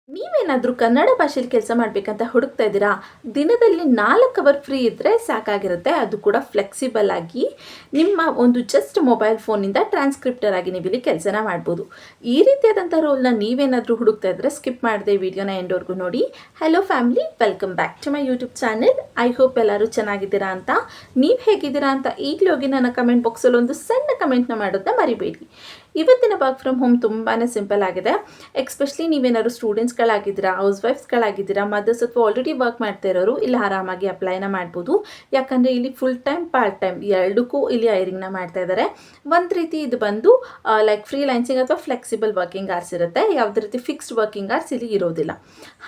ನೀವೇನಾದರೂ ಕನ್ನಡ ಭಾಷೆಯಲ್ಲಿ ಕೆಲಸ ಮಾಡಬೇಕಂತ ಹುಡುಕ್ತಾ ಇದ್ದೀರಾ? ದಿನದಲ್ಲಿ 4 ಅವರ್ ಫ್ರೀ ಇದ್ದರೆ ಸಾಕಾಗಿರುತ್ತೆ. ಅದು ಕೂಡ ಫ್ಲೆಕ್ಸಿಬಲ್ ಆಗಿ ನಿಮ್ಮ ಒಂದು ಜಸ್ಟ್ ಮೊಬೈಲ್ ಫೋನಿಂದ ಟ್ರಾನ್ಸ್ಕ್ರಿಪ್ಟರ್ ಆಗಿ ನೀವಿಲ್ಲಿ ಕೆಲಸನ ಮಾಡ್ಬೋದು. ಈ ರೀತಿಯಾದಂಥ ರೋಲ್ನ ನೀವೇನಾದರೂ ಹುಡುಕ್ತಾ ಇದ್ದರೆ ಸ್ಕಿಪ್ ಮಾಡದೆ ವಿಡಿಯೋನ ಎಂಡ್ವರೆಗೂ ನೋಡಿ. Hello family, welcome back to my YouTube channel. I hope ಎಲ್ಲರೂ ಚೆನ್ನಾಗಿದ್ದೀರಾ ಅಂತ. ನೀವು ಹೇಗಿದ್ದೀರಾ ಅಂತ ಈಗಲೇ ಹೋಗಿ ನನ್ನ ಕಮೆಂಟ್ ಬಾಕ್ಸಲ್ಲಿ ಒಂದು ಸಣ್ಣ ಕಮೆಂಟ್ನ ಮಾಡೋದನ್ನ ಮರಿಬೇಡಿ. ಇವತ್ತಿನ ವರ್ಕ್ ಫ್ರಮ್ ಹೋಮ್ ತುಂಬಾ ಸಿಂಪಲ್ ಆಗಿದೆ. ಎಕ್ಸ್ಪೆಷಲಿ ನೀವೇನಾದ್ರು ಸ್ಟೂಡೆಂಟ್ಸ್ಗಳಾಗಿದ್ದೀರಾ, ಹೌಸ್ ವೈಫ್ಸ್ಗಳಾಗಿದ್ದೀರಾ, ಮದರ್ಸ್ ಅಥವಾ ಆಲ್ರೆಡಿ ವರ್ಕ್ ಮಾಡ್ತಾ ಇರೋರು ಇಲ್ಲಿ ಆರಾಮಾಗಿ ಅಪ್ಲೈನ ಮಾಡ್ಬೋದು. ಯಾಕಂದರೆ ಇಲ್ಲಿ ಫುಲ್ ಟೈಮ್ ಪಾರ್ಟ್ ಟೈಮ್ ಎರಡಕ್ಕೂ ಇಲ್ಲಿ ಹೈರಿಂಗ್ನ ಮಾಡ್ತಾ ಇದ್ದಾರೆ. ಒಂದು ರೀತಿ ಇದು ಬಂದು ಲೈಕ್ ಫ್ರೀಲ್ಯಾನ್ಸಿಂಗ್ ಅಥವಾ ಫ್ಲೆಕ್ಸಿಬಲ್ ವರ್ಕಿಂಗ್ ಅವರ್ಸ್ ಇರುತ್ತೆ. ಯಾವುದೇ ರೀತಿ ಫಿಕ್ಸ್ಡ್ ವರ್ಕಿಂಗ್ ಅವರ್ಸ್ ಇಲ್ಲಿ ಇರೋದಿಲ್ಲ.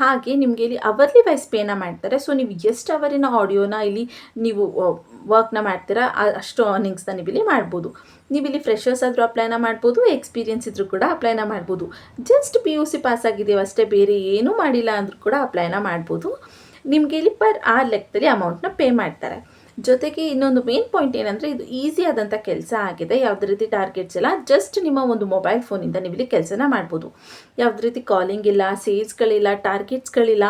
ಹಾಗೆ ನಿಮಗೆ ಇಲ್ಲಿ ಅವರ್ಲಿ ವೈಸ್ ಪೇನ ಮಾಡ್ತಾರೆ. ಸೊ ನೀವು ಎಷ್ಟು ಅವರಿನ ಆಡಿಯೋನ ಇಲ್ಲಿ ನೀವು ವರ್ಕ್ನ ಮಾಡ್ತೀರಾ ಅಷ್ಟು ಅರ್ನಿಂಗ್ಸ್ನ ನೀವು ಇಲ್ಲಿ ಮಾಡ್ಬೋದು. ನೀವು ಇಲ್ಲಿ ಫ್ರೆಷರ್ಸ್ ಆದರೂ ಅಪ್ಲೈನ ಮಾಡ್ಬೋದು, ಎಕ್ಸ್ಪೀರಿಯನ್ಸ್ ಇದ್ರೂ ಕೂಡ ಅಪ್ಲೈನ ಮಾಡ್ಬೋದು. ಜಸ್ಟ್ PUC ಪಾಸ್ ಆಗಿದ್ದೀವಿ ಅಷ್ಟೇ, ಬೇರೆ ಏನೂ ಮಾಡಿಲ್ಲ ಅಂದರೂ ಕೂಡ ಅಪ್ಲೈನ ಮಾಡ್ಬೋದು. ನಿಮಗೆ ಇಲ್ಲಿ ಪರ್ ಆರ್ ಲೆಕ್ಕದಲ್ಲಿ ಅಮೌಂಟ್ನ ಪೇ ಮಾಡ್ತಾರೆ. ಜೊತೆಗೆ ಇನ್ನೊಂದು ಮೇನ್ ಪಾಯಿಂಟ್ ಏನಂದರೆ ಇದು ಈಸಿ ಆದಂಥ ಕೆಲಸ ಆಗಿದೆ. ಯಾವುದೇ ರೀತಿ ಟಾರ್ಗೆಟ್ಸ್ ಇಲ್ಲ, ಜಸ್ಟ್ ನಿಮ್ಮ ಒಂದು ಮೊಬೈಲ್ ಫೋನಿಂದ ನೀವು ಇಲ್ಲಿ ಕೆಲಸನ ಮಾಡ್ಬೋದು. ಯಾವುದೇ ರೀತಿ ಕಾಲಿಂಗ್ ಇಲ್ಲ, ಸೇಲ್ಸ್ಗಳಿಲ್ಲ, ಟಾರ್ಗೆಟ್ಸ್ಗಳಿಲ್ಲ.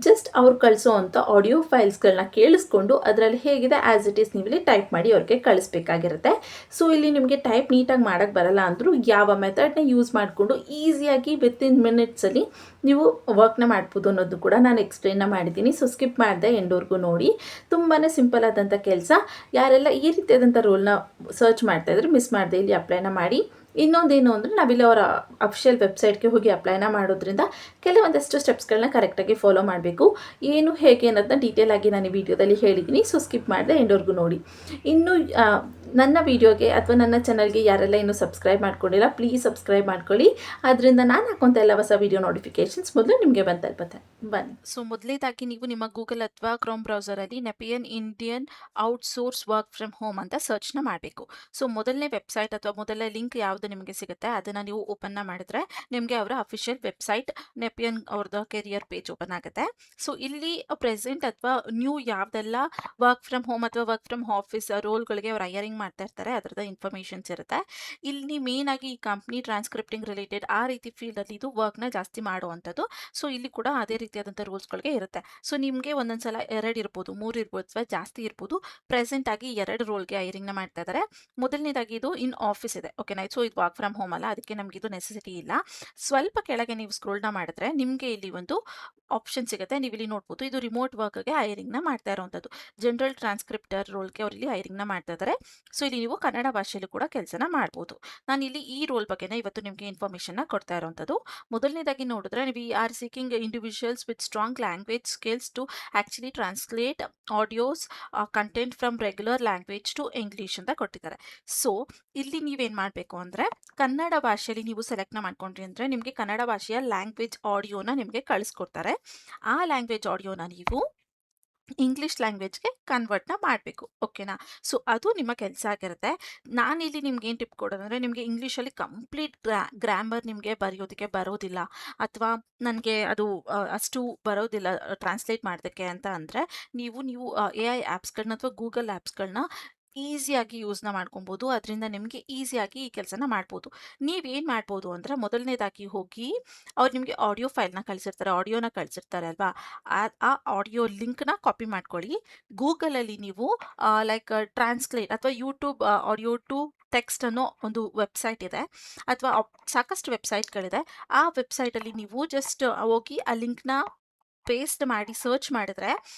ಜಸ್ಟ್ ಅವ್ರು ಕಳಿಸೋ ಅಂಥ ಆಡಿಯೋ ಫೈಲ್ಸ್ಗಳನ್ನ ಕೇಳಿಸ್ಕೊಂಡು ಅದರಲ್ಲಿ ಹೇಗಿದೆ ಆ್ಯಸ್ ಇಟ್ ಈಸ್ ನೀವು ಇಲ್ಲಿ ಟೈಪ್ ಮಾಡಿ ಅವ್ರಿಗೆ ಕಳಿಸ್ಬೇಕಾಗಿರುತ್ತೆ. ಸೊ ಇಲ್ಲಿ ನಿಮಗೆ ಟೈಪ್ ನೀಟಾಗಿ ಮಾಡೋಕ್ಕೆ ಬರಲ್ಲ ಅಂದರೂ ಯಾವ ಮೆಥಡ್ನ ಯೂಸ್ ಮಾಡಿಕೊಂಡು ಈಸಿಯಾಗಿ ವಿತಿನ್ ಮಿನಿಟ್ಸಲ್ಲಿ ನೀವು ವರ್ಕ್ನ ಮಾಡ್ಬೋದು ಅನ್ನೋದು ಕೂಡ ನಾನು ಎಕ್ಸ್ಪ್ಲೇನ್ನ ಮಾಡಿದ್ದೀನಿ. ಸೊ ಸ್ಕಿಪ್ ಮಾಡಿದೆ ಎಂಡ್ವರೆಗೂ ನೋಡಿ. ತುಂಬಾ ಸಿಂಪಲ್ ಆದಂಥ ಕೆಲಸ. ಯಾರೆಲ್ಲ ಈ ರೀತಿಯಾದಂಥ ರೋಲ್ನ ಸರ್ಚ್ ಮಾಡ್ತಾಯಿದ್ರೆ ಮಿಸ್ ಮಾಡದೆ ಇಲ್ಲಿ ಅಪ್ಲೈನ ಮಾಡಿ. ಇನ್ನೊಂದೇನು ಅಂದರೆ ನಾವಿಲ್ಲಿ ಅವರ ಅಫಿಷಿಯಲ್ ವೆಬ್ಸೈಟ್ಗೆ ಹೋಗಿ ಅಪ್ಲೈನ ಮಾಡೋದ್ರಿಂದ ಕೆಲವೊಂದಷ್ಟು ಸ್ಟೆಪ್ಸ್ಗಳನ್ನ ಕರೆಕ್ಟಾಗಿ ಫಾಲೋ ಮಾಡಬೇಕು. ಏನು ಹೇಗೆ ಅನ್ನೋದನ್ನ ಡೀಟೇಲ್ ಆಗಿ ನಾನು ಈ ವಿಡಿಯೋದಲ್ಲಿ ಹೇಳಿದ್ದೀನಿ. ಸೊ ಸ್ಕಿಪ್ ಮಾಡಿದೆ ಎಂಡ್ವರೆಗೂ ನೋಡಿ. ಇನ್ನು ನನ್ನ ವಿಡಿಯೋಗೆ ಅಥವಾ ನನ್ನ ಚಾನಲ್ಗೆ ಯಾರೆಲ್ಲ ಇನ್ನೂ ಸಬ್ಸ್ಕ್ರೈಬ್ ಮಾಡ್ಕೊಂಡಿಲ್ಲ, ಪ್ಲೀಸ್ ಸಬ್ಸ್ಕ್ರೈಬ್ ಮಾಡ್ಕೊಳ್ಳಿ. ಅದರಿಂದ ನಾನು ಹಾಕೋಂಥ ಎಲ್ಲ ಹೊಸ ವಿಡಿಯೋ ನೋಟಿಫಿಕೇಷನ್ಸ್ ಮೊದಲು ನಿಮಗೆ ತಲುಪುತ್ತೆ. ಬನ್ನಿ. ಸೊ ಮೊದಲೇದಾಗಿ ನೀವು ನಿಮ್ಮ ಗೂಗಲ್ ಅಥವಾ ಕ್ರೋಮ್ ಬ್ರೌಸರಲ್ಲಿ Nepean Indian outsource work from home ಅಂತ ಸರ್ಚ್ನ ಮಾಡಬೇಕು. ಸೊ ಮೊದಲನೇ ವೆಬ್ಸೈಟ್ ಅಥವಾ ಮೊದಲನೇ ಲಿಂಕ್ ಯಾವುದು ನಿಮಗೆ ಸಿಗುತ್ತೆ ಅದನ್ನು ನೀವು ಓಪನ್ನ ಮಾಡಿದ್ರೆ ನಿಮಗೆ ಅವರ ಅಫಿಷಿಯಲ್ ವೆಬ್ಸೈಟ್ ನೆಪಿಯನ್ ಅವ್ರದ್ದು ಕೆರಿಯರ್ ಪೇಜ್ ಓಪನ್ ಆಗುತ್ತೆ. ಸೊ ಇಲ್ಲಿ ಪ್ರೆಸೆಂಟ್ ಅಥವಾ ನ್ಯೂ ಯಾವುದೆಲ್ಲ ವರ್ಕ್ ಫ್ರಮ್ ಹೋಮ್ ಅಥವಾ ವರ್ಕ್ ಫ್ರಮ್ ಆಫೀಸ್ ರೋಲ್ಗಳಿಗೆ ಅವ್ರು ಹೈಯರಿಂಗ್ ಮಾಡ್ತಾ ಇರ್ತಾರೆ ಅದರದ್ದು ಇನ್ಫಾರ್ಮೇಷನ್ಸ್ ಇರುತ್ತೆ. ಇಲ್ಲಿ ಮೇನ್ ಆಗಿ ಈ ಕಂಪ್ನಿ ಟ್ರಾನ್ಸ್ಕ್ರಿಪ್ಟಿಂಗ್ ರಿಲೇಟೆಡ್ ಆ ರೀತಿ ಫೀಲ್ಡಲ್ಲಿ ಇದು ವರ್ಕ್ನ ಜಾಸ್ತಿ ಮಾಡುವಂಥದ್ದು. ಸೊ ಇಲ್ಲಿ ಕೂಡ ಅದೇ ರೀತಿಯಾದಂಥ ರೂಲ್ಸ್ಗಳಿಗೆ ಇರುತ್ತೆ. ಸೊ ನಿಮಗೆ ಒಂದೊಂದ್ಸಲ 2 ಇರ್ಬೋದು, 3 ಇರ್ಬೋದು ಅಥವಾ ಜಾಸ್ತಿ ಇರ್ಬೋದು. ಪ್ರೆಸೆಂಟ್ ಆಗಿ 2 ರೋಲ್ಗೆ ಹೈರಿಂಗ್ನ ಮಾಡ್ತಾ ಇದ್ದಾರೆ. ಮೊದಲನೇದಾಗಿ ಇದು ಇನ್ ಆಫೀಸ್ ಇದೆ, ಓಕೆನಾ. ಸೊ ಇದು ವರ್ಕ್ ಫ್ರಮ್ ಹೋಮ್ ಅಲ್ಲ, ಅದಕ್ಕೆ ನಮಗೆ ಇದು ನೆಸೆಸಿಟಿ ಇಲ್ಲ. ಸ್ವಲ್ಪ ಕೆಳಗೆ ನೀವು ಸ್ಕ್ರೋಲ್ನ ಮಾಡಿದ್ರೆ ನಿಮಗೆ ಇಲ್ಲಿ ಒಂದು ಆಪ್ಷನ್ ಸಿಗುತ್ತೆ. ನೀವು ಇಲ್ಲಿ ನೋಡ್ಬೋದು, ಇದು ರಿಮೋಟ್ ವರ್ಕ್ಗೆ ಹೈರಿಂಗ್ನ ಮಾಡ್ತಾ ಇರುವಂಥದ್ದು. ಜನರಲ್ ಟ್ರಾನ್ಸ್ಕ್ರಿಪ್ಟರ್ ರೋಲ್ಗೆ ಅವ್ರು ಇಲ್ಲಿ ಹೈರಿಂಗ್ನ ಮಾಡ್ತಾ ಇದ್ದಾರೆ. ಸೊ ಇಲ್ಲಿ ನೀವು ಕನ್ನಡ ಭಾಷೆಯಲ್ಲೂ ಕೂಡ ಕೆಲಸನ ಮಾಡ್ಬೋದು. ನಾನು ಇಲ್ಲಿ ಈ ರೋಲ್ ಬಗ್ಗೆನೇ ಇವತ್ತು ನಿಮಗೆ ಇನ್ಫಾರ್ಮೇಷನ್ನ ಕೊಡ್ತಾ ಇರುವಂಥದ್ದು. ಮೊದಲನೇದಾಗಿ ನೋಡಿದ್ರೆ ನೀವು are seeking individuals with strong language skills to actually translate audios content from regular language to English ಅಂತ ಕೊಟ್ಟಿದ್ದಾರೆ. ಸೊ ಇಲ್ಲಿ ನೀವೇನು ಮಾಡಬೇಕು ಅಂದರೆ ಕನ್ನಡ ಭಾಷೆಯಲ್ಲಿ ನೀವು ಸೆಲೆಕ್ಟ್ನ ಮಾಡ್ಕೊಂಡ್ರಿ ಅಂದರೆ ನಿಮಗೆ ಕನ್ನಡ ಭಾಷೆಯ ಲ್ಯಾಂಗ್ವೇಜ್ ಆಡಿಯೋನ ನಿಮಗೆ ಕಳಿಸ್ಕೊಡ್ತಾರೆ. ಆ ಲ್ಯಾಂಗ್ವೇಜ್ ಆಡಿಯೋನ ನೀವು ಇಂಗ್ಲೀಷ್ ಲ್ಯಾಂಗ್ವೇಜ್ಗೆ ಕನ್ವರ್ಟ್ನ ಮಾಡಬೇಕು, ಓಕೆನಾ. ಸೊ ಅದು ನಿಮ್ಮ ಕೆಲಸ ಆಗಿರುತ್ತೆ. ನಾನಿಲ್ಲಿ ನಿಮ್ಗೆ ಏನು ಟಿಪ್ ಕೊಡೋದಂದರೆ ನಿಮಗೆ ಇಂಗ್ಲೀಷಲ್ಲಿ ಕಂಪ್ಲೀಟ್ ಗ್ರಾಮರ್ ನಿಮಗೆ ಬರೆಯೋದಕ್ಕೆ ಬರೋದಿಲ್ಲ ಅಥವಾ ನನಗೆ ಅದು ಅಷ್ಟು ಬರೋದಿಲ್ಲ ಟ್ರಾನ್ಸ್ಲೇಟ್ ಮಾಡೋದಕ್ಕೆ ಅಂತ ಅಂದರೆ ನೀವು AI ಆ್ಯಪ್ಸ್ಗಳನ್ನ ಅಥವಾ ಗೂಗಲ್ ಆ್ಯಪ್ಸ್ಗಳನ್ನ ಈಸಿಯಾಗಿ ಯೂಸ್ನ ಮಾಡ್ಕೊಬೋದು. ಅದರಿಂದ ನಿಮಗೆ ಈಸಿಯಾಗಿ ಈ ಕೆಲಸನ ಮಾಡ್ಬೋದು. ನೀವೇನು ಮಾಡ್ಬೋದು ಅಂದರೆ ಮೊದಲನೇದಾಗಿ ಹೋಗಿ ಅವ್ರು ನಿಮಗೆ ಆಡಿಯೋ ಫೈಲ್ನ ಕಳಿಸಿರ್ತಾರೆ, ಆಡಿಯೋನ ಕಳಿಸಿರ್ತಾರೆ ಅಲ್ವಾ, ಆ ಆಡಿಯೋ ಲಿಂಕ್ನ ಕಾಪಿ ಮಾಡ್ಕೊಳ್ಳಿ. ಗೂಗಲಲ್ಲಿ ನೀವು ಲೈಕ್ ಟ್ರಾನ್ಸ್ಲೇಟ್ ಅಥವಾ ಯೂಟ್ಯೂಬ್ ಆಡಿಯೋ ಟು ಟೆಕ್ಸ್ಟ್ ಅನ್ನೋ ಒಂದು ವೆಬ್ಸೈಟ್ ಇದೆ ಅಥವಾ ಸಾಕಷ್ಟು ವೆಬ್ಸೈಟ್ಗಳಿದೆ. ಆ ವೆಬ್ಸೈಟಲ್ಲಿ ನೀವು ಜಸ್ಟ್ ಹೋಗಿ ಆ ಲಿಂಕ್ನ ಪೇಸ್ಟ್ ಮಾಡಿ ಸರ್ಚ್ ಮಾಡಿದ್ರೆ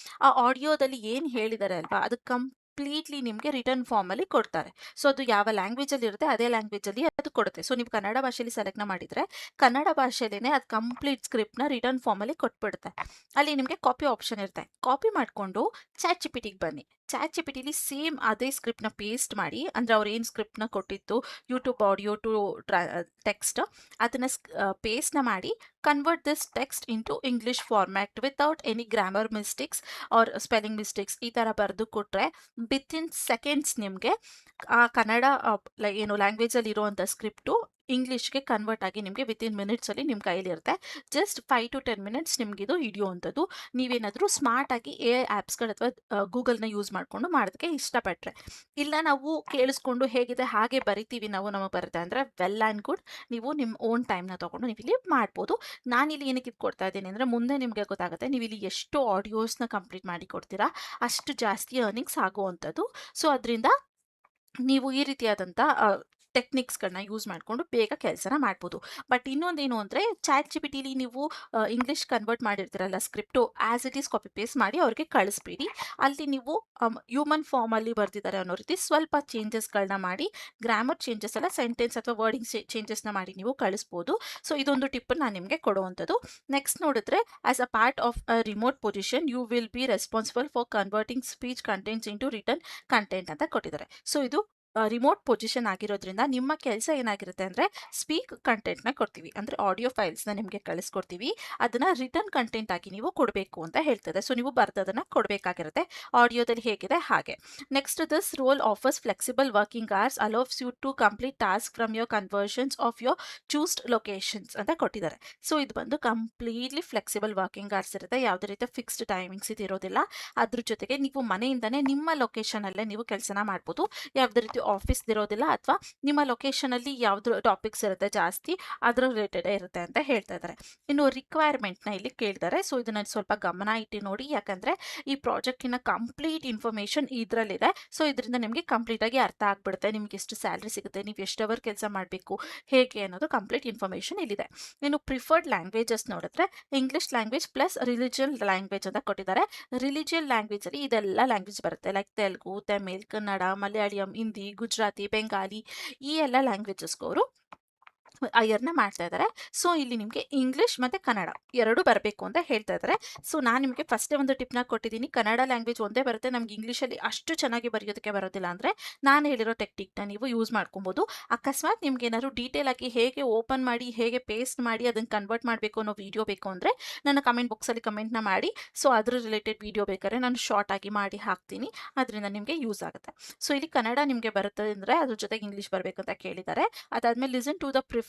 ಆ ಆಡಿಯೋದಲ್ಲಿ ಏನು ಹೇಳಿದ್ದಾರೆ ಅಲ್ವಾ ಅದು ಕಂಪ್ಲೀಟ್ಲಿ ನಿಮಗೆ ರಿಟರ್ನ್ ಫಾರ್ಮಲ್ಲಿ ಕೊಡ್ತಾರೆ. ಸೊ ಅದು ಯಾವ ಲ್ಯಾಂಗ್ವೇಜಲ್ಲಿ ಇರುತ್ತೆ ಅದೇ ಲ್ಯಾಂಗ್ವೇಜಲ್ಲಿ ಅದು ಕೊಡುತ್ತೆ. ಸೊ ನೀವು ಕನ್ನಡ ಭಾಷೆಯಲ್ಲಿ ಸೆಲೆಕ್ಟ್ನ ಮಾಡಿದರೆ ಕನ್ನಡ ಭಾಷೆಯಲ್ಲೇ ಅದು ಕಂಪ್ಲೀಟ್ ಸ್ಕ್ರಿಪ್ಟ್ನ ರಿಟರ್ನ್ ಫಾರ್ಮಲ್ಲಿ ಕೊಟ್ಬಿಡುತ್ತೆ. ಅಲ್ಲಿ ನಿಮಗೆ ಕಾಪಿ ಆಪ್ಷನ್ ಇರುತ್ತೆ. ಕಾಪಿ ಮಾಡಿಕೊಂಡು ಚಾಟ್ ಜಿಪಿಟಿಗೆ ಬನ್ನಿ. ಚಾಟ್ ಜಿಪಿಟಿಲಿ ಸೇಮ್ ಅದೇ ಸ್ಕ್ರಿಪ್ಟ್ನ ಪೇಸ್ಟ್ ಮಾಡಿ, ಅಂದರೆ ಅವ್ರು ಏನು ಸ್ಕ್ರಿಪ್ಟ್ನ ಕೊಟ್ಟಿತ್ತು ಯೂಟ್ಯೂಬ್ ಆಡಿಯೋ ಟು ಟೆಕ್ಸ್ಟ್ ಅದನ್ನು ಪೇಸ್ಟ್ನ ಮಾಡಿ convert this text into English format without any grammar mistakes or spelling mistakes ಈ ಥರ ಬರೆದು ಕೊಟ್ಟರೆ ವಿತಿನ್ ಸೆಕೆಂಡ್ಸ್ ನಿಮಗೆ ಆ ಕನ್ನಡ ಏನು ಲ್ಯಾಂಗ್ವೇಜಲ್ಲಿ ಇರುವಂಥ ಸ್ಕ್ರಿಪ್ಟು ಇಂಗ್ಲೀಷ್ಗೆ ಕನ್ವರ್ಟ್ ಆಗಿ ನಿಮಗೆ ವಿತಿನ್ ಮಿನಿಟ್ಸಲ್ಲಿ ನಿಮ್ಮ ಕೈಲಿರುತ್ತೆ. ಜಸ್ಟ್ 5 to 10 ಮಿನಿಟ್ಸ್ ನಿಮಗಿದು ಹಿಡಿಯುವಂಥದ್ದು. ನೀವೇನಾದರೂ ಸ್ಮಾರ್ಟಾಗಿ AI ಆ್ಯಪ್ಸ್ಗಳು ಅಥವಾ ಗೂಗಲ್ನ ಯೂಸ್ ಮಾಡಿಕೊಂಡು ಮಾಡೋದಕ್ಕೆ ಇಷ್ಟಪಟ್ಟರೆ. ಇಲ್ಲ ನಾವು ಕೇಳಿಸ್ಕೊಂಡು ಹೇಗಿದೆ ಹಾಗೆ ಬರಿತೀವಿ ನಾವು ನಮಗೆ ಬರುತ್ತೆ ಅಂದರೆ ವೆಲ್ ಆ್ಯಂಡ್ ಗುಡ್. ನೀವು ನಿಮ್ಮ ಓನ್ ಟೈಮ್ನ ತೊಗೊಂಡು ನೀವು ಇಲ್ಲಿ ಮಾಡ್ಬೋದು. ನಾನಿಲ್ಲಿ ಏನಕ್ಕೆ ಇದು ಕೊಡ್ತಾ ಇದ್ದೀನಿ ಅಂದರೆ ಮುಂದೆ ನಿಮಗೆ ಗೊತ್ತಾಗುತ್ತೆ ನೀವು ಇಲ್ಲಿ ಎಷ್ಟು ಆಡಿಯೋಸ್ನ ಕಂಪ್ಲೀಟ್ ಮಾಡಿ ಕೊಡ್ತೀರಾ ಅಷ್ಟು ಜಾಸ್ತಿ ಅರ್ನಿಂಗ್ಸ್ ಆಗುವಂಥದ್ದು. ಸೊ ಅದರಿಂದ ನೀವು ಈ ರೀತಿಯಾದಂಥ ಟೆಕ್ನಿಕ್ಸ್ಗಳನ್ನ ಯೂಸ್ ಮಾಡಿಕೊಂಡು ಬೇಗ ಕೆಲಸನ ಮಾಡ್ಬೋದು. ಬಟ್ ಇನ್ನೊಂದೇನು ಅಂದರೆ ಚಾಟ್ ಜಿ ಪಿ ಟಿಲಿ ನೀವು ಇಂಗ್ಲೀಷ್ ಕನ್ವರ್ಟ್ ಮಾಡಿರ್ತೀರಲ್ಲ script as it is copy paste ಮಾಡಿ ಅವ್ರಿಗೆ ಕಳಿಸ್ಬೇಡಿ. ಅಲ್ಲಿ ನೀವು ಹ್ಯೂಮನ್ ಫಾರ್ಮಲ್ಲಿ ಬರ್ತಿದ್ದಾರೆ ಅನ್ನೋ ರೀತಿ ಸ್ವಲ್ಪ ಚೇಂಜಸ್ಗಳನ್ನ ಮಾಡಿ ಗ್ರಾಮರ್ ಚೇಂಜಸ್ ಎಲ್ಲ ಸೆಂಟೆನ್ಸ್ ಅಥವಾ ವರ್ಡಿಂಗ್ ಚೇಂಜಸ್ನ ಮಾಡಿ ನೀವು ಕಳಿಸ್ಬೋದು. ಸೊ ಇದೊಂದು ಟಿಪ್ಪನ್ನು ನಾನು ನಿಮಗೆ ಕೊಡುವಂಥದ್ದು. ನೆಕ್ಸ್ಟ್ ನೋಡಿದ್ರೆ as a part of a remote position you will be responsible for converting speech contents into written content ಅಂತ ಕೊಟ್ಟಿದ್ದಾರೆ. ಸೊ ಇದು ರಿಮೋಟ್ ಪೊಸಿಷನ್ ಆಗಿರೋದ್ರಿಂದ ನಿಮ್ಮ ಕೆಲಸ ಏನಾಗಿರುತ್ತೆ ಅಂದರೆ ಸ್ಪೀಕ್ ಕಂಟೆಂಟ್ನ ಕೊಡ್ತೀವಿ ಅಂದರೆ ಆಡಿಯೋ ಫೈಲ್ಸ್ನ ನಿಮಗೆ ಕಳಿಸ್ಕೊಡ್ತೀವಿ. ಅದನ್ನು ರಿಟರ್ನ್ ಕಂಟೆಂಟ್ ಆಗಿ ನೀವು ಕೊಡಬೇಕು ಅಂತ ಹೇಳ್ತದೆ. ಸೊ ನೀವು ಬರ್ದದನ್ನು ಕೊಡಬೇಕಾಗಿರುತ್ತೆ ಆಡಿಯೋದಲ್ಲಿ ಹೇಗಿದೆ ಹಾಗೆ. Next this role offers flexible working hours allows you to complete task from your conversions of your choosed locations ಅಂತ ಕೊಟ್ಟಿದ್ದಾರೆ. ಸೊ ಇದು ಬಂದು ಕಂಪ್ಲೀಟ್ಲಿ ಫ್ಲೆಕ್ಸಿಬಲ್ ವರ್ಕಿಂಗ್ ಅವರ್ಸ್ ಇರುತ್ತೆ. ಯಾವುದೇ ರೀತಿಯ ಫಿಕ್ಸ್ಡ್ ಟೈಮಿಂಗ್ಸ್ ಇದು ಇರೋದಿಲ್ಲ. ಅದ್ರ ಜೊತೆಗೆ ನೀವು ಮನೆಯಿಂದನೇ ನಿಮ್ಮ ಲೊಕೇಶನಲ್ಲೇ ನೀವು ಕೆಲಸನ ಮಾಡ್ಬೋದು. ಯಾವುದೇ ರೀತಿ ಆಫೀಸ್ ಇರೋದಿಲ್ಲ ಅಥವಾ ನಿಮ್ಮ ಲೊಕೇಶನಲ್ಲಿ ಯಾವ್ದು ಟಾಪಿಕ್ಸ್ ಇರುತ್ತೆ ಜಾಸ್ತಿ ಅದರ ರಿಲೇಟೆಡ್ ಇರುತ್ತೆ ಅಂತ ಹೇಳ್ತಾ ಇದ್ದಾರೆ. ಇನ್ನು ರಿಕ್ವೈರ್ಮೆಂಟ್ನ ಇಲ್ಲಿ ಕೇಳಿದ್ದಾರೆ. ಸೊ ಇದನ್ನ ಸ್ವಲ್ಪ ಗಮನ ಇಟ್ಟು ನೋಡಿ, ಯಾಕಂದ್ರೆ ಈ ಪ್ರಾಜೆಕ್ಟಿನ ಕಂಪ್ಲೀಟ್ ಇನ್ಫಾರ್ಮೇಶನ್ ಇದರಲ್ಲಿದೆ. ಸೊ ಇದರಿಂದ ನಿಮಗೆ ಕಂಪ್ಲೀಟ್ ಆಗಿ ಅರ್ಥ ಆಗ್ಬಿಡುತ್ತೆ ನಿಮ್ಗೆ ಎಷ್ಟು ಸ್ಯಾಲ್ರಿ ಸಿಗುತ್ತೆ, ನೀವು ಎಷ್ಟು ಅವರ್ ಕೆಲಸ ಮಾಡಬೇಕು ಹೇಗೆ ಅನ್ನೋದು ಕಂಪ್ಲೀಟ್ ಇನ್ಫಾರ್ಮೇಶನ್ ಇಲ್ಲಿದೆ. ಇನ್ನು ಪ್ರಿಫರ್ಡ್ ಲ್ಯಾಂಗ್ವೇಜಸ್ ನೋಡಿದ್ರೆ English language plus religion language ಅಂತ ಕೊಟ್ಟಿದ್ದಾರೆ. ರಿಲಿಜಿಯನ್ ಲ್ಯಾಂಗ್ವೇಜ್ ಅಲ್ಲಿ ಇದೆಲ್ಲ ಲ್ಯಾಂಗ್ವೇಜ್ ಬರುತ್ತೆ, ಲೈಕ್ ತೆಲುಗು, ತಮಿಳ್, ಕನ್ನಡ, ಮಲಯಾಳಂ, ಹಿಂದಿ, ಗುಜರಾತಿ, ಬೆಂಗಾಲಿ ಈ ಎಲ್ಲ ಲ್ಯಾಂಗ್ವೇಜಸ್ಗೂ ಅವರು ಅಯರ್ನ ಮಾಡ್ತಾ ಇದ್ದಾರೆ. ಸೊ ಇಲ್ಲಿ ನಿಮಗೆ ಇಂಗ್ಲಿಷ್ ಮತ್ತು ಕನ್ನಡ ಎರಡು ಬರಬೇಕು ಅಂತ ಹೇಳ್ತಾ ಇದ್ದಾರೆ. ಸೊ ನಾನು ನಿಮಗೆ ಫಸ್ಟೇ ಒಂದು ಟಿಪ್ನ ಕೊಟ್ಟಿದ್ದೀನಿ, ಕನ್ನಡ ಲ್ಯಾಂಗ್ವೇಜ್ ಒಂದೇ ಬರುತ್ತೆ, ನಮ್ಗೆ ಇಂಗ್ಲೀಷಲ್ಲಿ ಅಷ್ಟು ಚೆನ್ನಾಗಿ ಬರೆಯೋದಕ್ಕೆ ಬರೋದಿಲ್ಲ ಅಂದರೆ ನಾನು ಹೇಳಿರೋ ಟೆಕ್ನಿಕ್ನ ನೀವು ಯೂಸ್ ಮಾಡ್ಕೊಬೋದು. ಅಕಸ್ಮಾತ್ ನಿಮ್ಗೆ ಏನಾದ್ರು ಡೀಟೇಲ್ ಆಗಿ ಹೇಗೆ ಓಪನ್ ಮಾಡಿ ಹೇಗೆ ಪೇಸ್ಟ್ ಮಾಡಿ ಅದನ್ನು ಕನ್ವರ್ಟ್ ಮಾಡಬೇಕು ಅನ್ನೋ ವಿಡಿಯೋ ಬೇಕು ಅಂದರೆ ನನ್ನ ಕಮೆಂಟ್ ಬಾಕ್ಸಲ್ಲಿ ಕಮೆಂಟ್ನ ಮಾಡಿ. ಸೊ ಅದ್ರ ರಿಲೇಟೆಡ್ ವಿಡಿಯೋ ಬೇಕಾದ್ರೆ ನಾನು ಶಾರ್ಟ್ ಆಗಿ ಮಾಡಿ ಹಾಕ್ತೀನಿ, ಅದರಿಂದ ನಿಮಗೆ ಯೂಸ್ ಆಗುತ್ತೆ. ಸೊ ಇಲ್ಲಿ ಕನ್ನಡ ನಿಮಗೆ ಬರುತ್ತೆ ಅಂದರೆ ಅದ್ರ ಜೊತೆಗೆ ಇಂಗ್ಲೀಷ್ ಬರಬೇಕು ಅಂತ ಕೇಳಿದ್ದಾರೆ. ಅದಾದಮೇಲೆ listen to the preferred